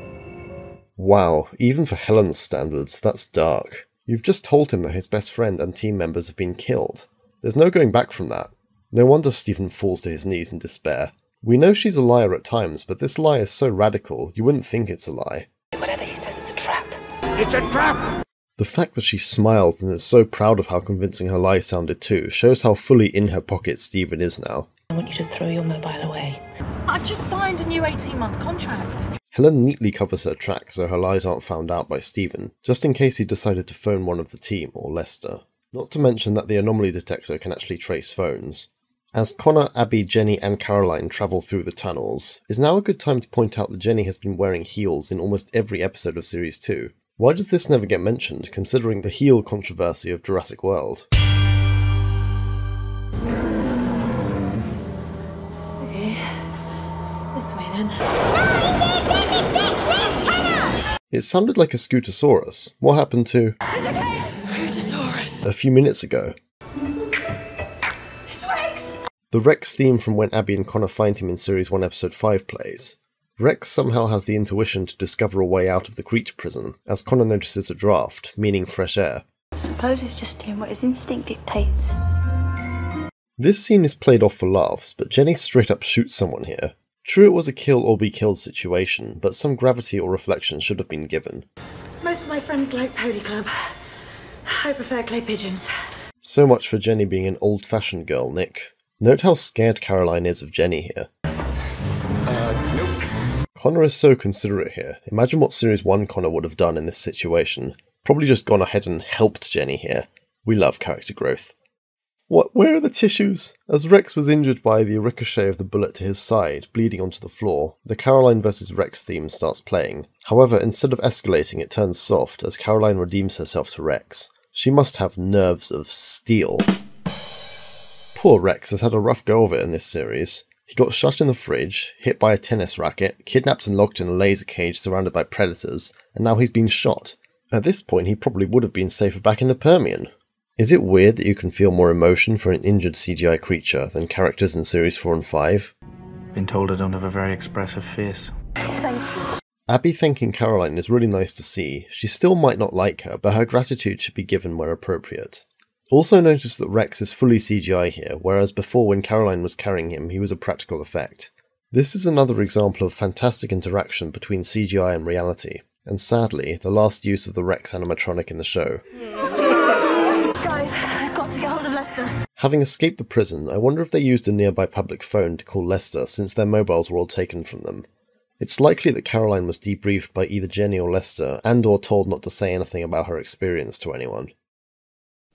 Wow, even for Helen's standards, that's dark. You've just told him that his best friend and team members have been killed. There's no going back from that. No wonder Stephen falls to his knees in despair. We know she's a liar at times, but this lie is so radical, you wouldn't think it's a lie. Whatever he says, it's a trap. It's a trap! The fact that she smiles and is so proud of how convincing her lie sounded too shows how fully in her pocket Stephen is now. I want you to throw your mobile away. I've just signed a new 18-month contract. Helen neatly covers her tracks so her lies aren't found out by Stephen, just in case he decided to phone one of the team or Lester. Not to mention that the anomaly detector can actually trace phones. As Connor, Abby, Jenny and Caroline travel through the tunnels, is now a good time to point out that Jenny has been wearing heels in almost every episode of Series 2. Why does this never get mentioned, considering the heel controversy of Jurassic World? Okay, this way then. It sounded like a Scutosaurus. What happened to... It's okay! Scutosaurus! A few minutes ago? It's Rex! The Rex theme from when Abby and Connor find him in Series 1 Episode 5 plays. Rex somehow has the intuition to discover a way out of the creature prison, as Connor notices a draft, meaning fresh air. Suppose he's just doing what his instinct dictates. This scene is played off for laughs, but Jenny straight up shoots someone here. True, it was a kill or be killed situation, but some gravity or reflection should have been given. Most of my friends like Pony Club. I prefer clay pigeons. So much for Jenny being an old-fashioned girl, Nick. Note how scared Caroline is of Jenny here. Nope. Connor is so considerate here. Imagine what Series 1 Connor would have done in this situation. Probably just gone ahead and helped Jenny here. We love character growth. What? Where are the tissues? As Rex was injured by the ricochet of the bullet to his side, bleeding onto the floor, the Caroline vs. Rex theme starts playing. However, instead of escalating, it turns soft as Caroline redeems herself to Rex. She must have nerves of steel. Poor Rex has had a rough go of it in this series. He got shut in the fridge, hit by a tennis racket, kidnapped and locked in a laser cage surrounded by predators, and now he's been shot. At this point, he probably would have been safer back in the Permian. Is it weird that you can feel more emotion for an injured CGI creature than characters in Series 4 and 5? Been told I don't have a very expressive face. Thank you. Abby thanking Caroline is really nice to see. She still might not like her, but her gratitude should be given where appropriate. Also notice that Rex is fully CGI here, whereas before when Caroline was carrying him, he was a practical effect. This is another example of fantastic interaction between CGI and reality, and sadly, the last use of the Rex animatronic in the show. Guys, I've got to get hold of Lester. Having escaped the prison, I wonder if they used a nearby public phone to call Lester since their mobiles were all taken from them. It's likely that Caroline was debriefed by either Jenny or Lester, and or told not to say anything about her experience to anyone.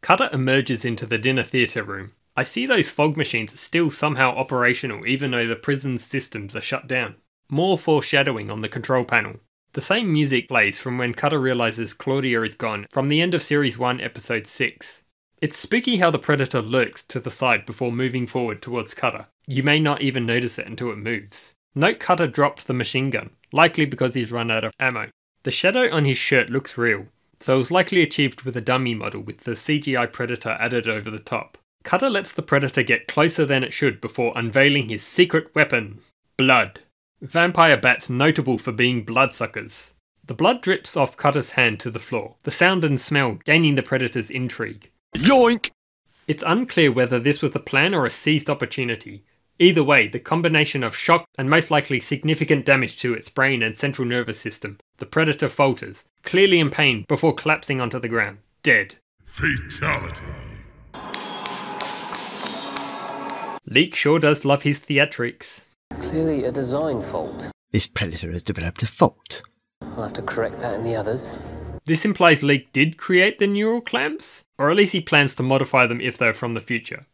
Cutter emerges into the dinner theatre room. I see those fog machines are still somehow operational even though the prison's systems are shut down. More foreshadowing on the control panel. The same music plays from when Cutter realises Claudia is gone from the end of Series 1 Episode 6. It's spooky how the Predator lurks to the side before moving forward towards Cutter. You may not even notice it until it moves. Note Cutter dropped the machine gun, likely because he's run out of ammo. The shadow on his shirt looks real, so it was likely achieved with a dummy model with the CGI Predator added over the top. Cutter lets the Predator get closer than it should before unveiling his secret weapon, blood. Vampire bats notable for being bloodsuckers. The blood drips off Cutter's hand to the floor, the sound and smell gaining the Predator's intrigue. Yoink! It's unclear whether this was a plan or a seized opportunity. Either way, the combination of shock and most likely significant damage to its brain and central nervous system, the Predator falters, clearly in pain before collapsing onto the ground, dead. Fatality. Leek sure does love his theatrics. Clearly a design fault. This Predator has developed a fault. I'll have to correct that in the others. This implies Leek did create the neural clamps, or at least he plans to modify them if they're from the future.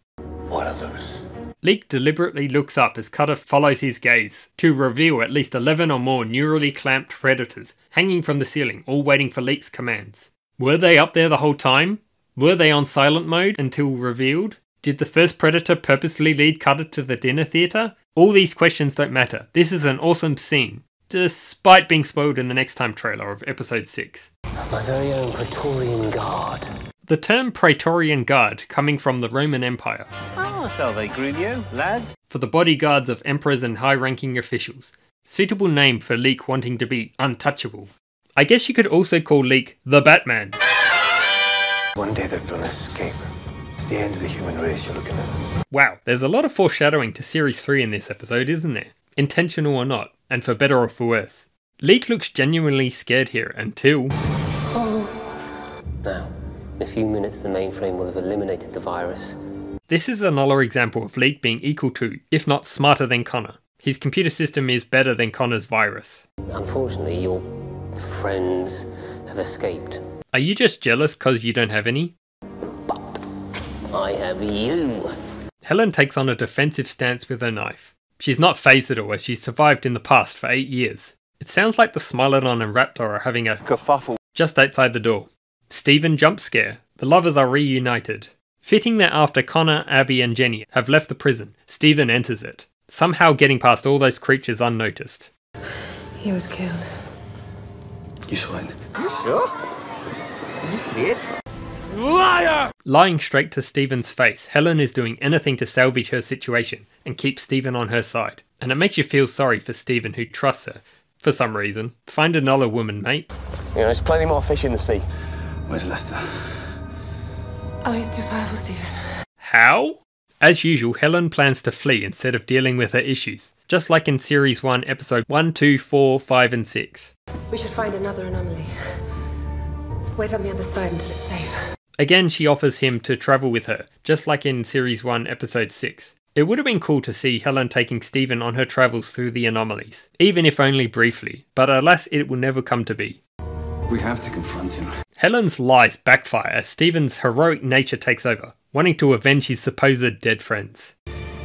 What are those? Leek deliberately looks up as Cutter follows his gaze to reveal at least 11 or more neurally clamped predators hanging from the ceiling, all waiting for Leek's commands. Were they up there the whole time? Were they on silent mode until revealed? Did the first predator purposely lead Cutter to the dinner theatre? All these questions don't matter. This is an awesome scene, despite being spoiled in the next time trailer of episode 6. My very own Praetorian Guard. The term Praetorian Guard coming from the Roman Empire. Oh, so they grew you, lads. For the bodyguards of emperors and high-ranking officials. Suitable name for Leek wanting to be untouchable. I guess you could also call Leek the Batman. One day they're gonna escape. It's the end of the human race you're looking at. Wow, there's a lot of foreshadowing to Series 3 in this episode, isn't there? Intentional or not, and for better or for worse. Leek looks genuinely scared here until... Now, in a few minutes the mainframe will have eliminated the virus. This is another example of Leek being equal to, if not smarter than Connor. His computer system is better than Connor's virus. Unfortunately, your friends have escaped. Are you just jealous cause you don't have any? I have you. Helen takes on a defensive stance with her knife. She's not phased at all as she's survived in the past for 8 years. It sounds like the Smilodon and Raptor are having a kerfuffle just outside the door. Stephen jump scare. The lovers are reunited. Fitting that after Connor, Abby and Jenny have left the prison, Stephen enters it, somehow getting past all those creatures unnoticed. He was killed. You saw it? You sure? Did you see it? Liar! Lying straight to Stephen's face, Helen is doing anything to salvage her situation and keep Stephen on her side. And it makes you feel sorry for Stephen who trusts her, for some reason. Find another woman, mate. You know, there's plenty more fish in the sea. Where's Lester? Oh, he's too powerful, Stephen. How? As usual, Helen plans to flee instead of dealing with her issues, just like in Series 1, Episode 1, 2, 4, 5 and 6. We should find another anomaly. Wait on the other side until it's safe. Again, she offers him to travel with her, just like in Series 1, Episode 6. It would have been cool to see Helen taking Stephen on her travels through the anomalies, even if only briefly, but alas, it will never come to be. We have to confront him. Helen's lies backfire as Stephen's heroic nature takes over, wanting to avenge his supposed dead friends.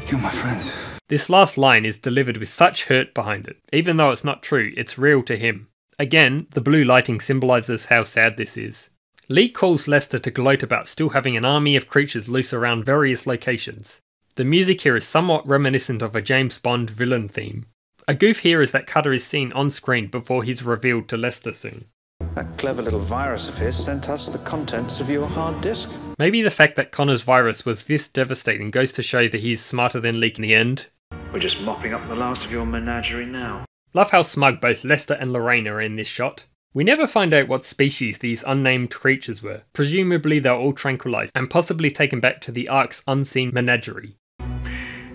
You're my friends. This last line is delivered with such hurt behind it. Even though it's not true, it's real to him. Again, the blue lighting symbolises how sad this is. Lee calls Lester to gloat about still having an army of creatures loose around various locations. The music here is somewhat reminiscent of a James Bond villain theme. A goof here is that Cutter is seen on screen before he's revealed to Lester soon. That clever little virus of his sent us the contents of your hard disk. Maybe the fact that Connor's virus was this devastating goes to show that he's smarter than Leek in the end. We're just mopping up the last of your menagerie now. Love how smug both Lester and Lorraine are in this shot. We never find out what species these unnamed creatures were. Presumably they're all tranquilized and possibly taken back to the Ark's unseen menagerie.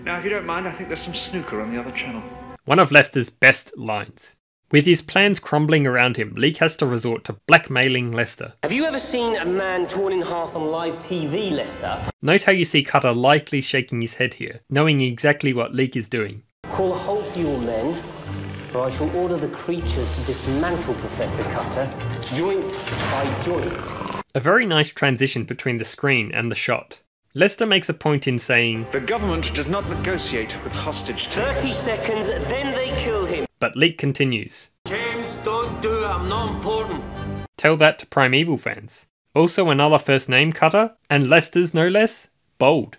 Now, if you don't mind, I think there's some snooker on the other channel. One of Lester's best lines. With his plans crumbling around him, Leek has to resort to blackmailing Lester. Have you ever seen a man torn in half on live TV, Lester? Note how you see Cutter lightly shaking his head here, knowing exactly what Leek is doing. Call a halt to your men, or I shall order the creatures to dismantle Professor Cutter, joint by joint. A very nice transition between the screen and the shot. Lester makes a point in saying, "The government does not negotiate with hostage takers." 30 seconds, then they kill him. But Leek continues. James, don't do it, I'm not important. Tell that to Primeval fans. Also another first name Cutter, and Lester's no less, bold.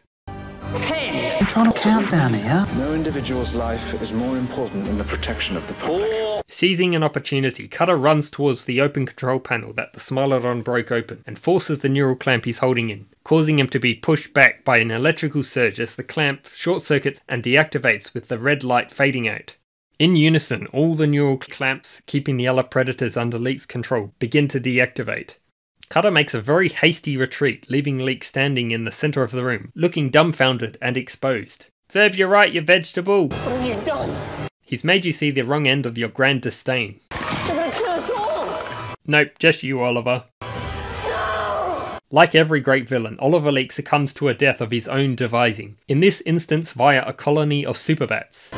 10. I'm trying to count down here. No individual's life is more important than the protection of the public. 4. Seizing an opportunity, Cutter runs towards the open control panel that the Smilodon broke open and forces the neural clamp he's holding in, causing him to be pushed back by an electrical surge as the clamp short-circuits and deactivates with the red light fading out. In unison, all the neural clamps keeping the other predators under Leek's control begin to deactivate. Cutter makes a very hasty retreat, leaving Leek standing in the centre of the room, looking dumbfounded and exposed. "Serves you right, you vegetable!" What have you done? He's made you see the wrong end of your grand disdain. They're gonna kill us all! Nope, just you, Oliver. No! Like every great villain, Oliver Leek succumbs to a death of his own devising, in this instance via a colony of superbats.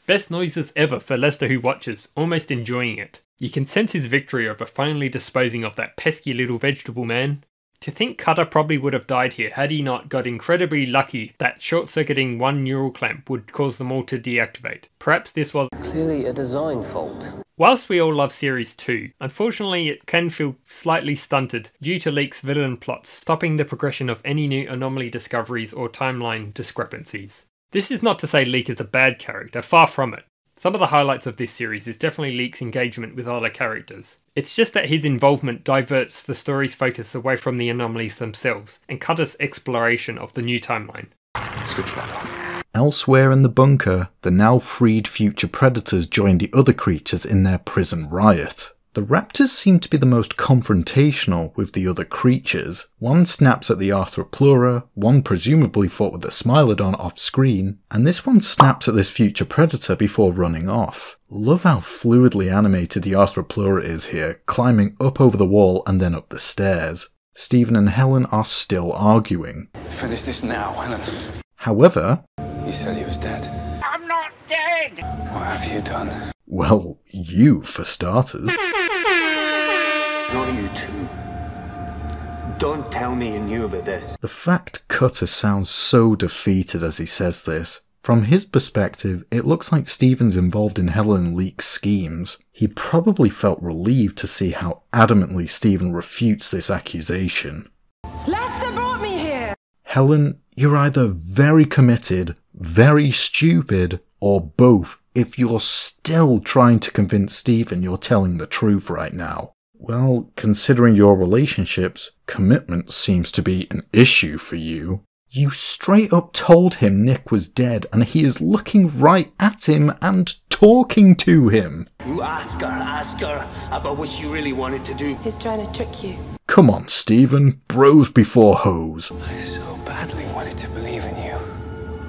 Best noises ever for Lester who watches, almost enjoying it. You can sense his victory over finally disposing of that pesky little vegetable man. To think Cutter probably would have died here had he not got incredibly lucky that short-circuiting one neural clamp would cause them all to deactivate. Perhaps this was Clearly a design fault. Whilst we all love Series 2, unfortunately it can feel slightly stunted due to Leek's villain plots stopping the progression of any new anomaly discoveries or timeline discrepancies. This is not to say Leek is a bad character, far from it. Some of the highlights of this series is definitely Leek's engagement with other characters. It's just that his involvement diverts the story's focus away from the anomalies themselves, and Cutter's exploration of the new timeline. Switch that off. Elsewhere in the bunker, the now freed future predators join the other creatures in their prison riot. The raptors seem to be the most confrontational with the other creatures. One snaps at the Arthropleura, one presumably fought with the Smilodon off screen, and this one snaps at this future predator before running off. Love how fluidly animated the Arthropleura is here, climbing up over the wall and then up the stairs. Stephen and Helen are still arguing. Finish this now, Helen. However, You said he was dead. I'm not dead! What have you done? well, you for starters. Not you two. Don't tell me you knew about this. The fact Cutter sounds so defeated as he says this. From his perspective, it looks like Stephen's involved in Helen Leek's schemes. He probably felt relieved to see how adamantly Stephen refutes this accusation. Lester brought me here! Helen, you're either very committed, very stupid, or both if you're still trying to convince Stephen you're telling the truth right now. Well, considering your relationships, commitment seems to be an issue for you. You straight up told him Nick was dead and he is looking right at him and talking to him. You ask her about what she really wanted to do. He's trying to trick you. Come on, Stephen. Bros before hoes. I so badly wanted to believe in you.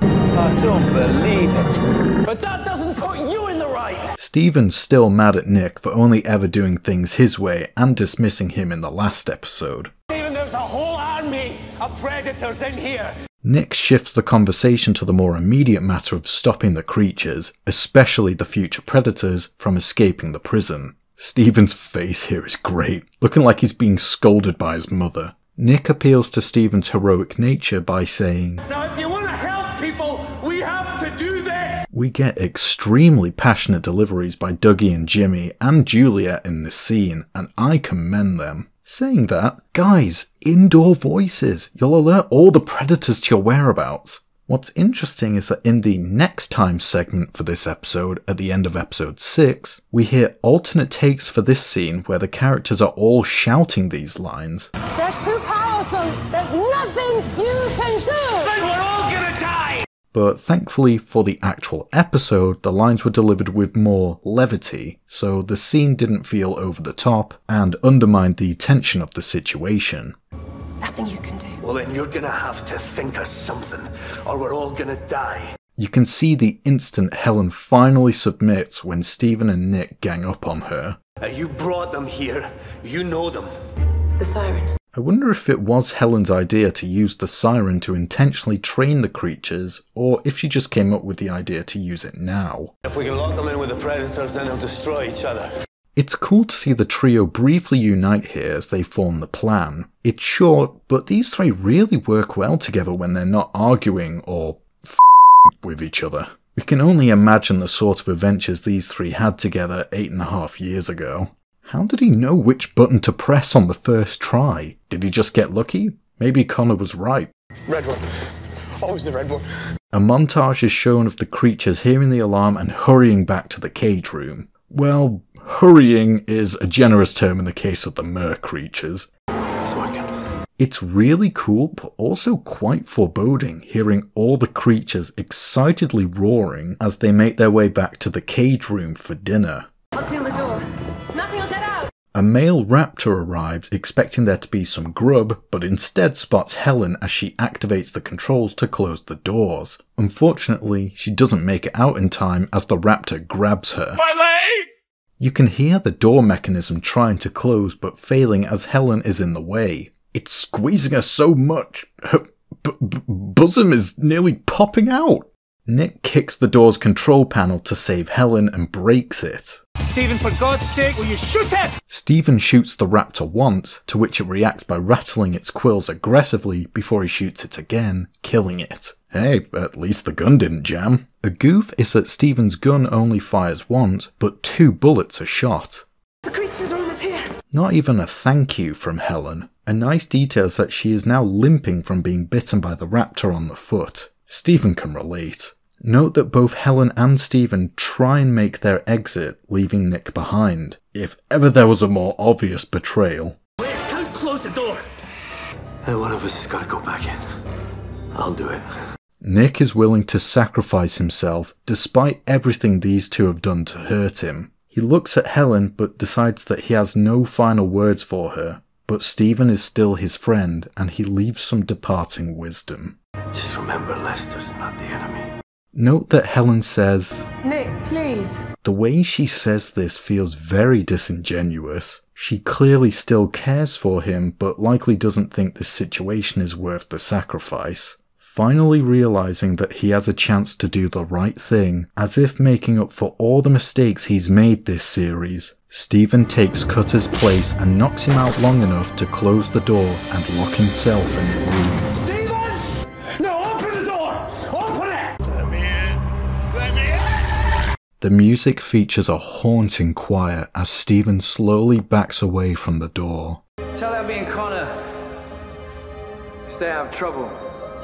I don't believe it. But that doesn't put you in the right. Stephen's still mad at Nick for only ever doing things his way and dismissing him in the last episode. Even there's a whole army of predators in here. Nick shifts the conversation to the more immediate matter of stopping the creatures, especially the future predators, from escaping the prison. Stephen's face here is great, looking like he's being scolded by his mother. Nick appeals to Stephen's heroic nature by saying, Now if you want to help people, we have to do this. We get extremely passionate deliveries by Dougie and Jimmy and Juliet in this scene, and I commend them. Saying that, guys, indoor voices. You'll alert all the predators to your whereabouts. What's interesting is that in the next time segment for this episode, at the end of episode 6, we hear alternate takes for this scene where the characters are all shouting these lines. They're too powerful. There's nothing you can do. Then we're all gonna die. But thankfully for the actual episode, the lines were delivered with more levity, so the scene didn't feel over the top and undermined the tension of the situation. Nothing you can do. Well, then you're gonna have to think of something, or we're all gonna die. You can see the instant Helen finally submits when Stephen and Nick gang up on her. You brought them here. You know them. The siren. I wonder if it was Helen's idea to use the siren to intentionally train the creatures, or if she just came up with the idea to use it now. If we can lock them in with the predators, then they'll destroy each other. It's cool to see the trio briefly unite here as they form the plan. It's short, but these three really work well together when they're not arguing or with each other. We can only imagine the sort of adventures these three had together 8.5 years ago. How did he know which button to press on the first try? Did he just get lucky? Maybe Connor was right. Red one. Always the red one. A montage is shown of the creatures hearing the alarm and hurrying back to the cage room. Well, hurrying is a generous term in the case of the mer creatures. It's working. It's really cool, but also quite foreboding, hearing all the creatures excitedly roaring as they make their way back to the cage room for dinner. What's on the door? Nothing will get out. A male raptor arrives expecting there to be some grub, but instead spots Helen as she activates the controls to close the doors. Unfortunately, she doesn't make it out in time as the raptor grabs her. My leg! You can hear the door mechanism trying to close but failing as Helen is in the way. It's squeezing her so much, her bosom is nearly popping out. Nick kicks the door's control panel to save Helen and breaks it. Stephen, for God's sake, will you shoot it? Stephen shoots the raptor once, to which it reacts by rattling its quills aggressively before he shoots it again, killing it. Hey, at least the gun didn't jam. A goof is that Stephen's gun only fires once, but 2 bullets are shot. The creature's room is here. Not even a thank you from Helen. A nice detail is that she is now limping from being bitten by the raptor on the foot. Stephen can relate. Note that both Helen and Stephen try and make their exit, leaving Nick behind. If ever there was a more obvious betrayal. Wait, don't close the door. Then one of us has got to go back in. I'll do it. Nick is willing to sacrifice himself, despite everything these two have done to hurt him. He looks at Helen, but decides that he has no final words for her. But Stephen is still his friend, and he leaves some departing wisdom. Just remember, Lester's not the enemy. Note that Helen says, Nick, please. The way she says this feels very disingenuous. She clearly still cares for him, but likely doesn't think this situation is worth the sacrifice. Finally realizing that he has a chance to do the right thing, as if making up for all the mistakes he's made this series, Stephen takes Cutter's place and knocks him out long enough to close the door and lock himself in the room. Stephen! No, open the door! Open it! Let me in! Let me in! The music features a haunting quiet as Stephen slowly backs away from the door. Tell Abby and Connor. Stay out of trouble.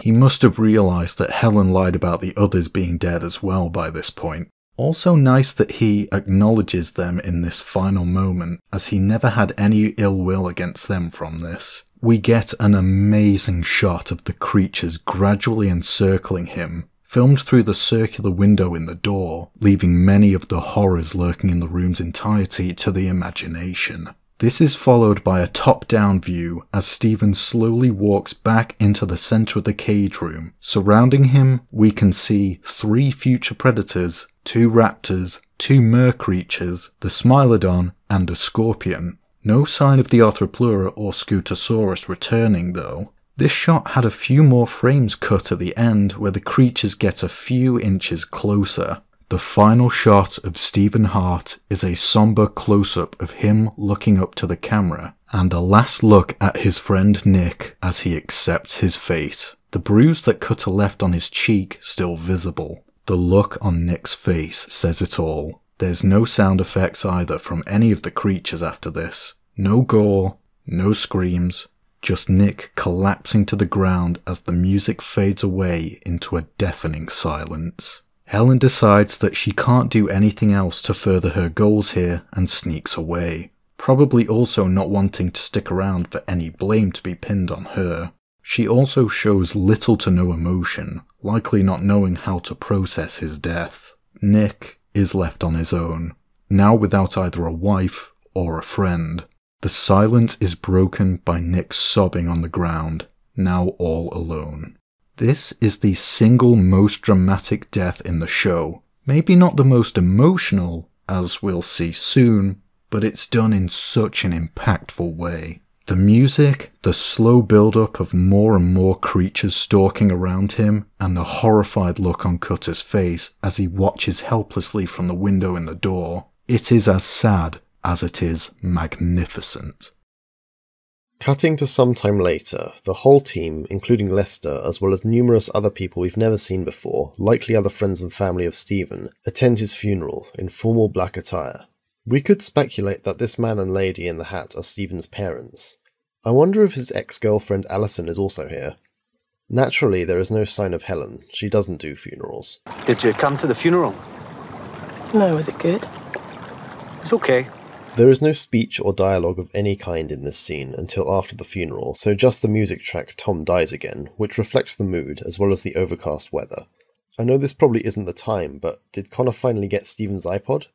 He must have realised that Helen lied about the others being dead as well by this point. Also nice that he acknowledges them in this final moment, as he never had any ill will against them from this. We get an amazing shot of the creatures gradually encircling him, filmed through the circular window in the door, leaving many of the horrors lurking in the room's entirety to the imagination. This is followed by a top-down view as Steven slowly walks back into the center of the cage room. Surrounding him, we can see 3 future predators, 2 raptors, 2 mer creatures, the Smilodon, and a scorpion. No sign of the Arthropleura or Scutosaurus returning though. This shot had a few more frames cut at the end where the creatures get a few inches closer. The final shot of Stephen Hart is a somber close-up of him looking up to the camera, and a last look at his friend Nick as he accepts his fate. The bruise that Cutter left on his cheek still visible. The look on Nick's face says it all. There's no sound effects either from any of the creatures after this. No gore, no screams, just Nick collapsing to the ground as the music fades away into a deafening silence. Helen decides that she can't do anything else to further her goals here and sneaks away, probably also not wanting to stick around for any blame to be pinned on her. She also shows little to no emotion, likely not knowing how to process his death. Nick is left on his own, now without either a wife or a friend. The silence is broken by Nick sobbing on the ground, now all alone. This is the single most dramatic death in the show. Maybe not the most emotional, as we'll see soon, but it's done in such an impactful way. The music, the slow build-up of more and more creatures stalking around him, and the horrified look on Cutter's face as he watches helplessly from the window in the door. It is as sad as it is magnificent. Cutting to some time later, the whole team, including Lester, as well as numerous other people we've never seen before, likely other friends and family of Stephen, attend his funeral in formal black attire. We could speculate that this man and lady in the hat are Stephen's parents. I wonder if his ex-girlfriend Allison is also here. Naturally, there is no sign of Helen. She doesn't do funerals. Did you come to the funeral? No, was it good? It's okay. There is no speech or dialogue of any kind in this scene until after the funeral, so just the music track Tom Dies Again, which reflects the mood as well as the overcast weather. I know this probably isn't the time, but did Connor finally get Stephen's iPod?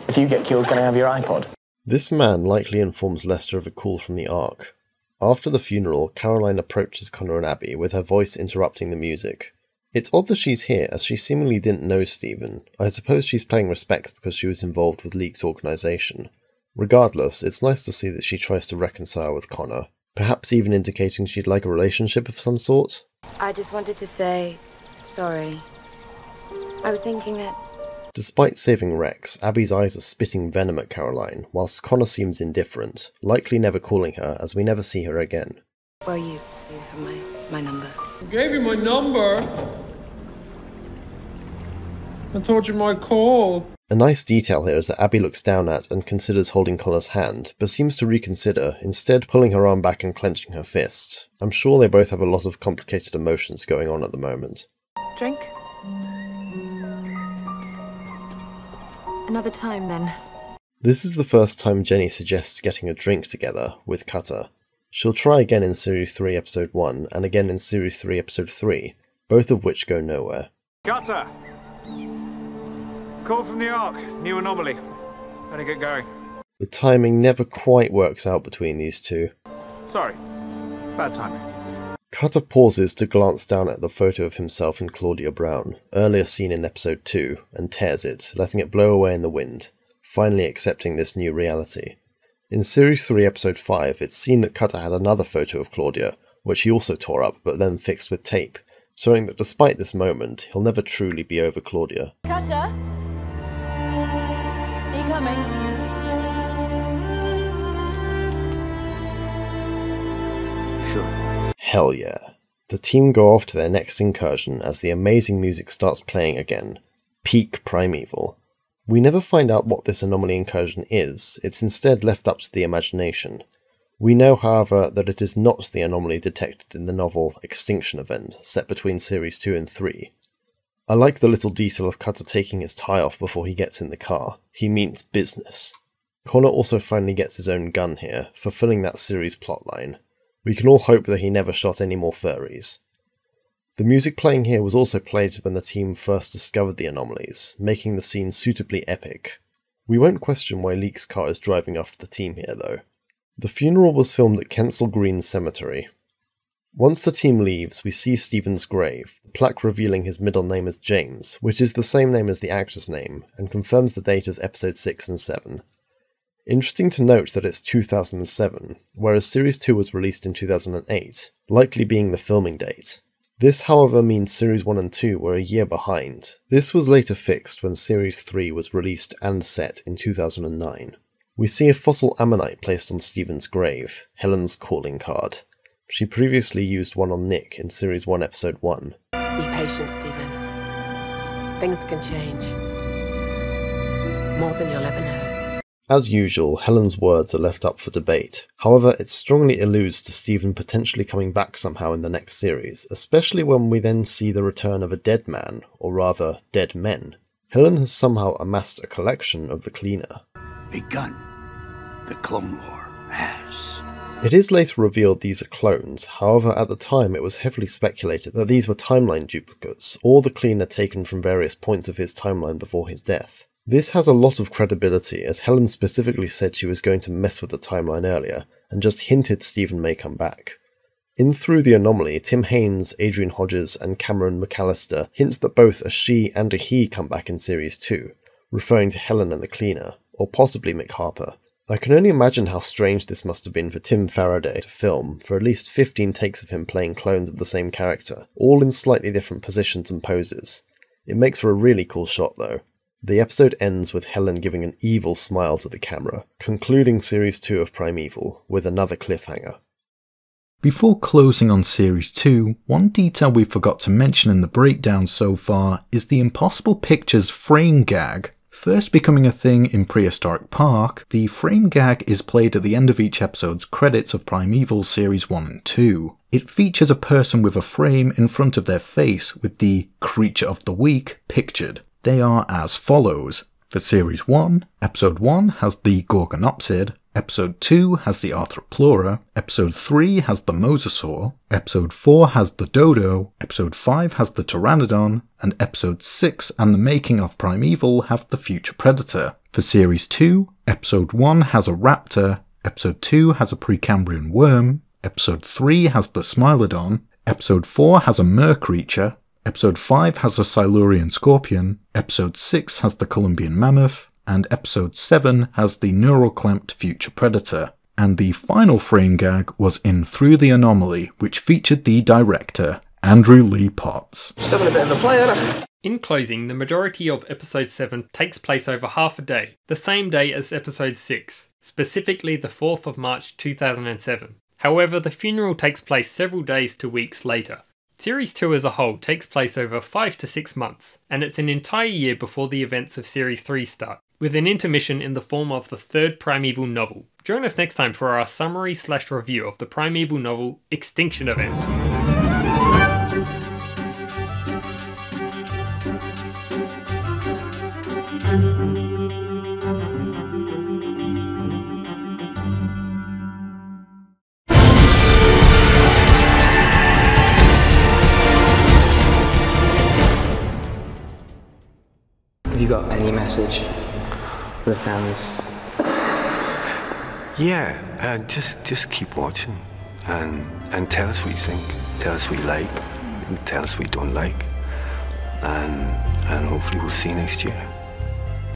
If you get killed, can I have your iPod? This man likely informs Lester of a call from the Ark. After the funeral, Caroline approaches Connor and Abby with her voice interrupting the music. It's odd that she's here, as she seemingly didn't know Stephen. I suppose she's paying respects because she was involved with Leek's organisation. Regardless, it's nice to see that she tries to reconcile with Connor, perhaps even indicating she'd like a relationship of some sort. I just wanted to say sorry. I was thinking that... Despite saving Rex, Abby's eyes are spitting venom at Caroline, whilst Connor seems indifferent, likely never calling her as we never see her again. Well, you have my number. I gave you my number. I told you my call. A nice detail here is that Abby looks down at and considers holding Connor's hand, but seems to reconsider, instead pulling her arm back and clenching her fist. I'm sure they both have a lot of complicated emotions going on at the moment. Drink? Another time, then. This is the first time Jenny suggests getting a drink together with Cutter. She'll try again in Series 3 Episode 1 and again in Series 3 Episode 3, both of which go nowhere. Cutter! Call from the Ark. New anomaly. Better get going. The timing never quite works out between these two. Sorry. Bad timing. Cutter pauses to glance down at the photo of himself and Claudia Brown, earlier seen in Episode 2, and tears it, letting it blow away in the wind, finally accepting this new reality. In Series 3 Episode 5, it's seen that Cutter had another photo of Claudia, which he also tore up but then fixed with tape, showing that despite this moment, he'll never truly be over Claudia. Cutter? Are you coming? Sure. Hell yeah. The team go off to their next incursion as the amazing music starts playing again. Peak Primeval. We never find out what this anomaly incursion is, it's instead left up to the imagination. We know, however, that it is not the anomaly detected in the novel Extinction Event, set between Series 2 and 3. I like the little detail of Cutter taking his tie off before he gets in the car. He means business. Connor also finally gets his own gun here, fulfilling that series plotline. We can all hope that he never shot any more furries. The music playing here was also played when the team first discovered the anomalies, making the scene suitably epic. We won't question why Leek's car is driving after the team here though. The funeral was filmed at Kensal Green Cemetery. Once the team leaves, we see Stephen's grave, the plaque revealing his middle name as James, which is the same name as the actor's name, and confirms the date of episode 6 and 7. Interesting to note that it's 2007, whereas Series 2 was released in 2008, likely being the filming date. This, however, means Series 1 and 2 were a year behind. This was later fixed when Series 3 was released and set in 2009. We see a fossil ammonite placed on Stephen's grave, Helen's calling card. She previously used one on Nick in Series 1 Episode 1. Be patient, Stephen. Things can change. More than you'll ever know. As usual, Helen's words are left up for debate. However, it strongly alludes to Stephen potentially coming back somehow in the next series, especially when we then see the return of a dead man, or rather, dead men. Helen has somehow amassed a collection of the cleaner. Begun. The Clone War has. It is later revealed these are clones, however at the time it was heavily speculated that these were timeline duplicates, or the cleaner taken from various points of his timeline before his death. This has a lot of credibility, as Helen specifically said she was going to mess with the timeline earlier, and just hinted Stephen may come back. In Through the Anomaly, Tim Haines, Adrian Hodges, and Cameron McAllister hint that both a she and a he come back in Series 2, referring to Helen and the cleaner, or possibly Mick Harper. I can only imagine how strange this must have been for Tim Faraday to film, for at least 15 takes of him playing clones of the same character, all in slightly different positions and poses. It makes for a really cool shot though. The episode ends with Helen giving an evil smile to the camera, concluding Series 2 of Primeval with another cliffhanger. Before closing on Series 2, one detail we forgot to mention in the breakdown so far is the Impossible Pictures frame gag. First becoming a thing in Prehistoric Park, the frame gag is played at the end of each episode's credits of Primeval Series 1 and 2. It features a person with a frame in front of their face with the Creature of the Week pictured. They are as follows. For Series 1, Episode 1 has the Gorgonopsid, Episode 2 has the Arthroplura, Episode 3 has the Mosasaur, Episode 4 has the Dodo, Episode 5 has the Pteranodon, and Episode 6 and the Making of Primeval have the Future Predator. For Series 2, Episode 1 has a Raptor, Episode 2 has a Precambrian Worm, Episode 3 has the Smilodon, Episode 4 has a Mer-creature, Episode 5 has a Silurian Scorpion, Episode 6 has the Columbian Mammoth, and Episode 7 has the neural-clamped Future Predator. And the final frame gag was in Through the Anomaly, which featured the director, Andrew Lee Potts. Still a bit of a play, ain't In closing, the majority of Episode 7 takes place over half a day, the same day as Episode 6, specifically the 4th of March 2007. However, the funeral takes place several days to weeks later. Series 2 as a whole takes place over 5 to 6 months, and it's an entire year before the events of Series 3 start, with an intermission in the form of the third Primeval novel. Join us next time for our summary/review of the Primeval novel Extinction Event. Have you got any message for the fans? Yeah, just keep watching and tell us what you think. Tell us what you like, and tell us what you don't like, and hopefully we'll see you next year.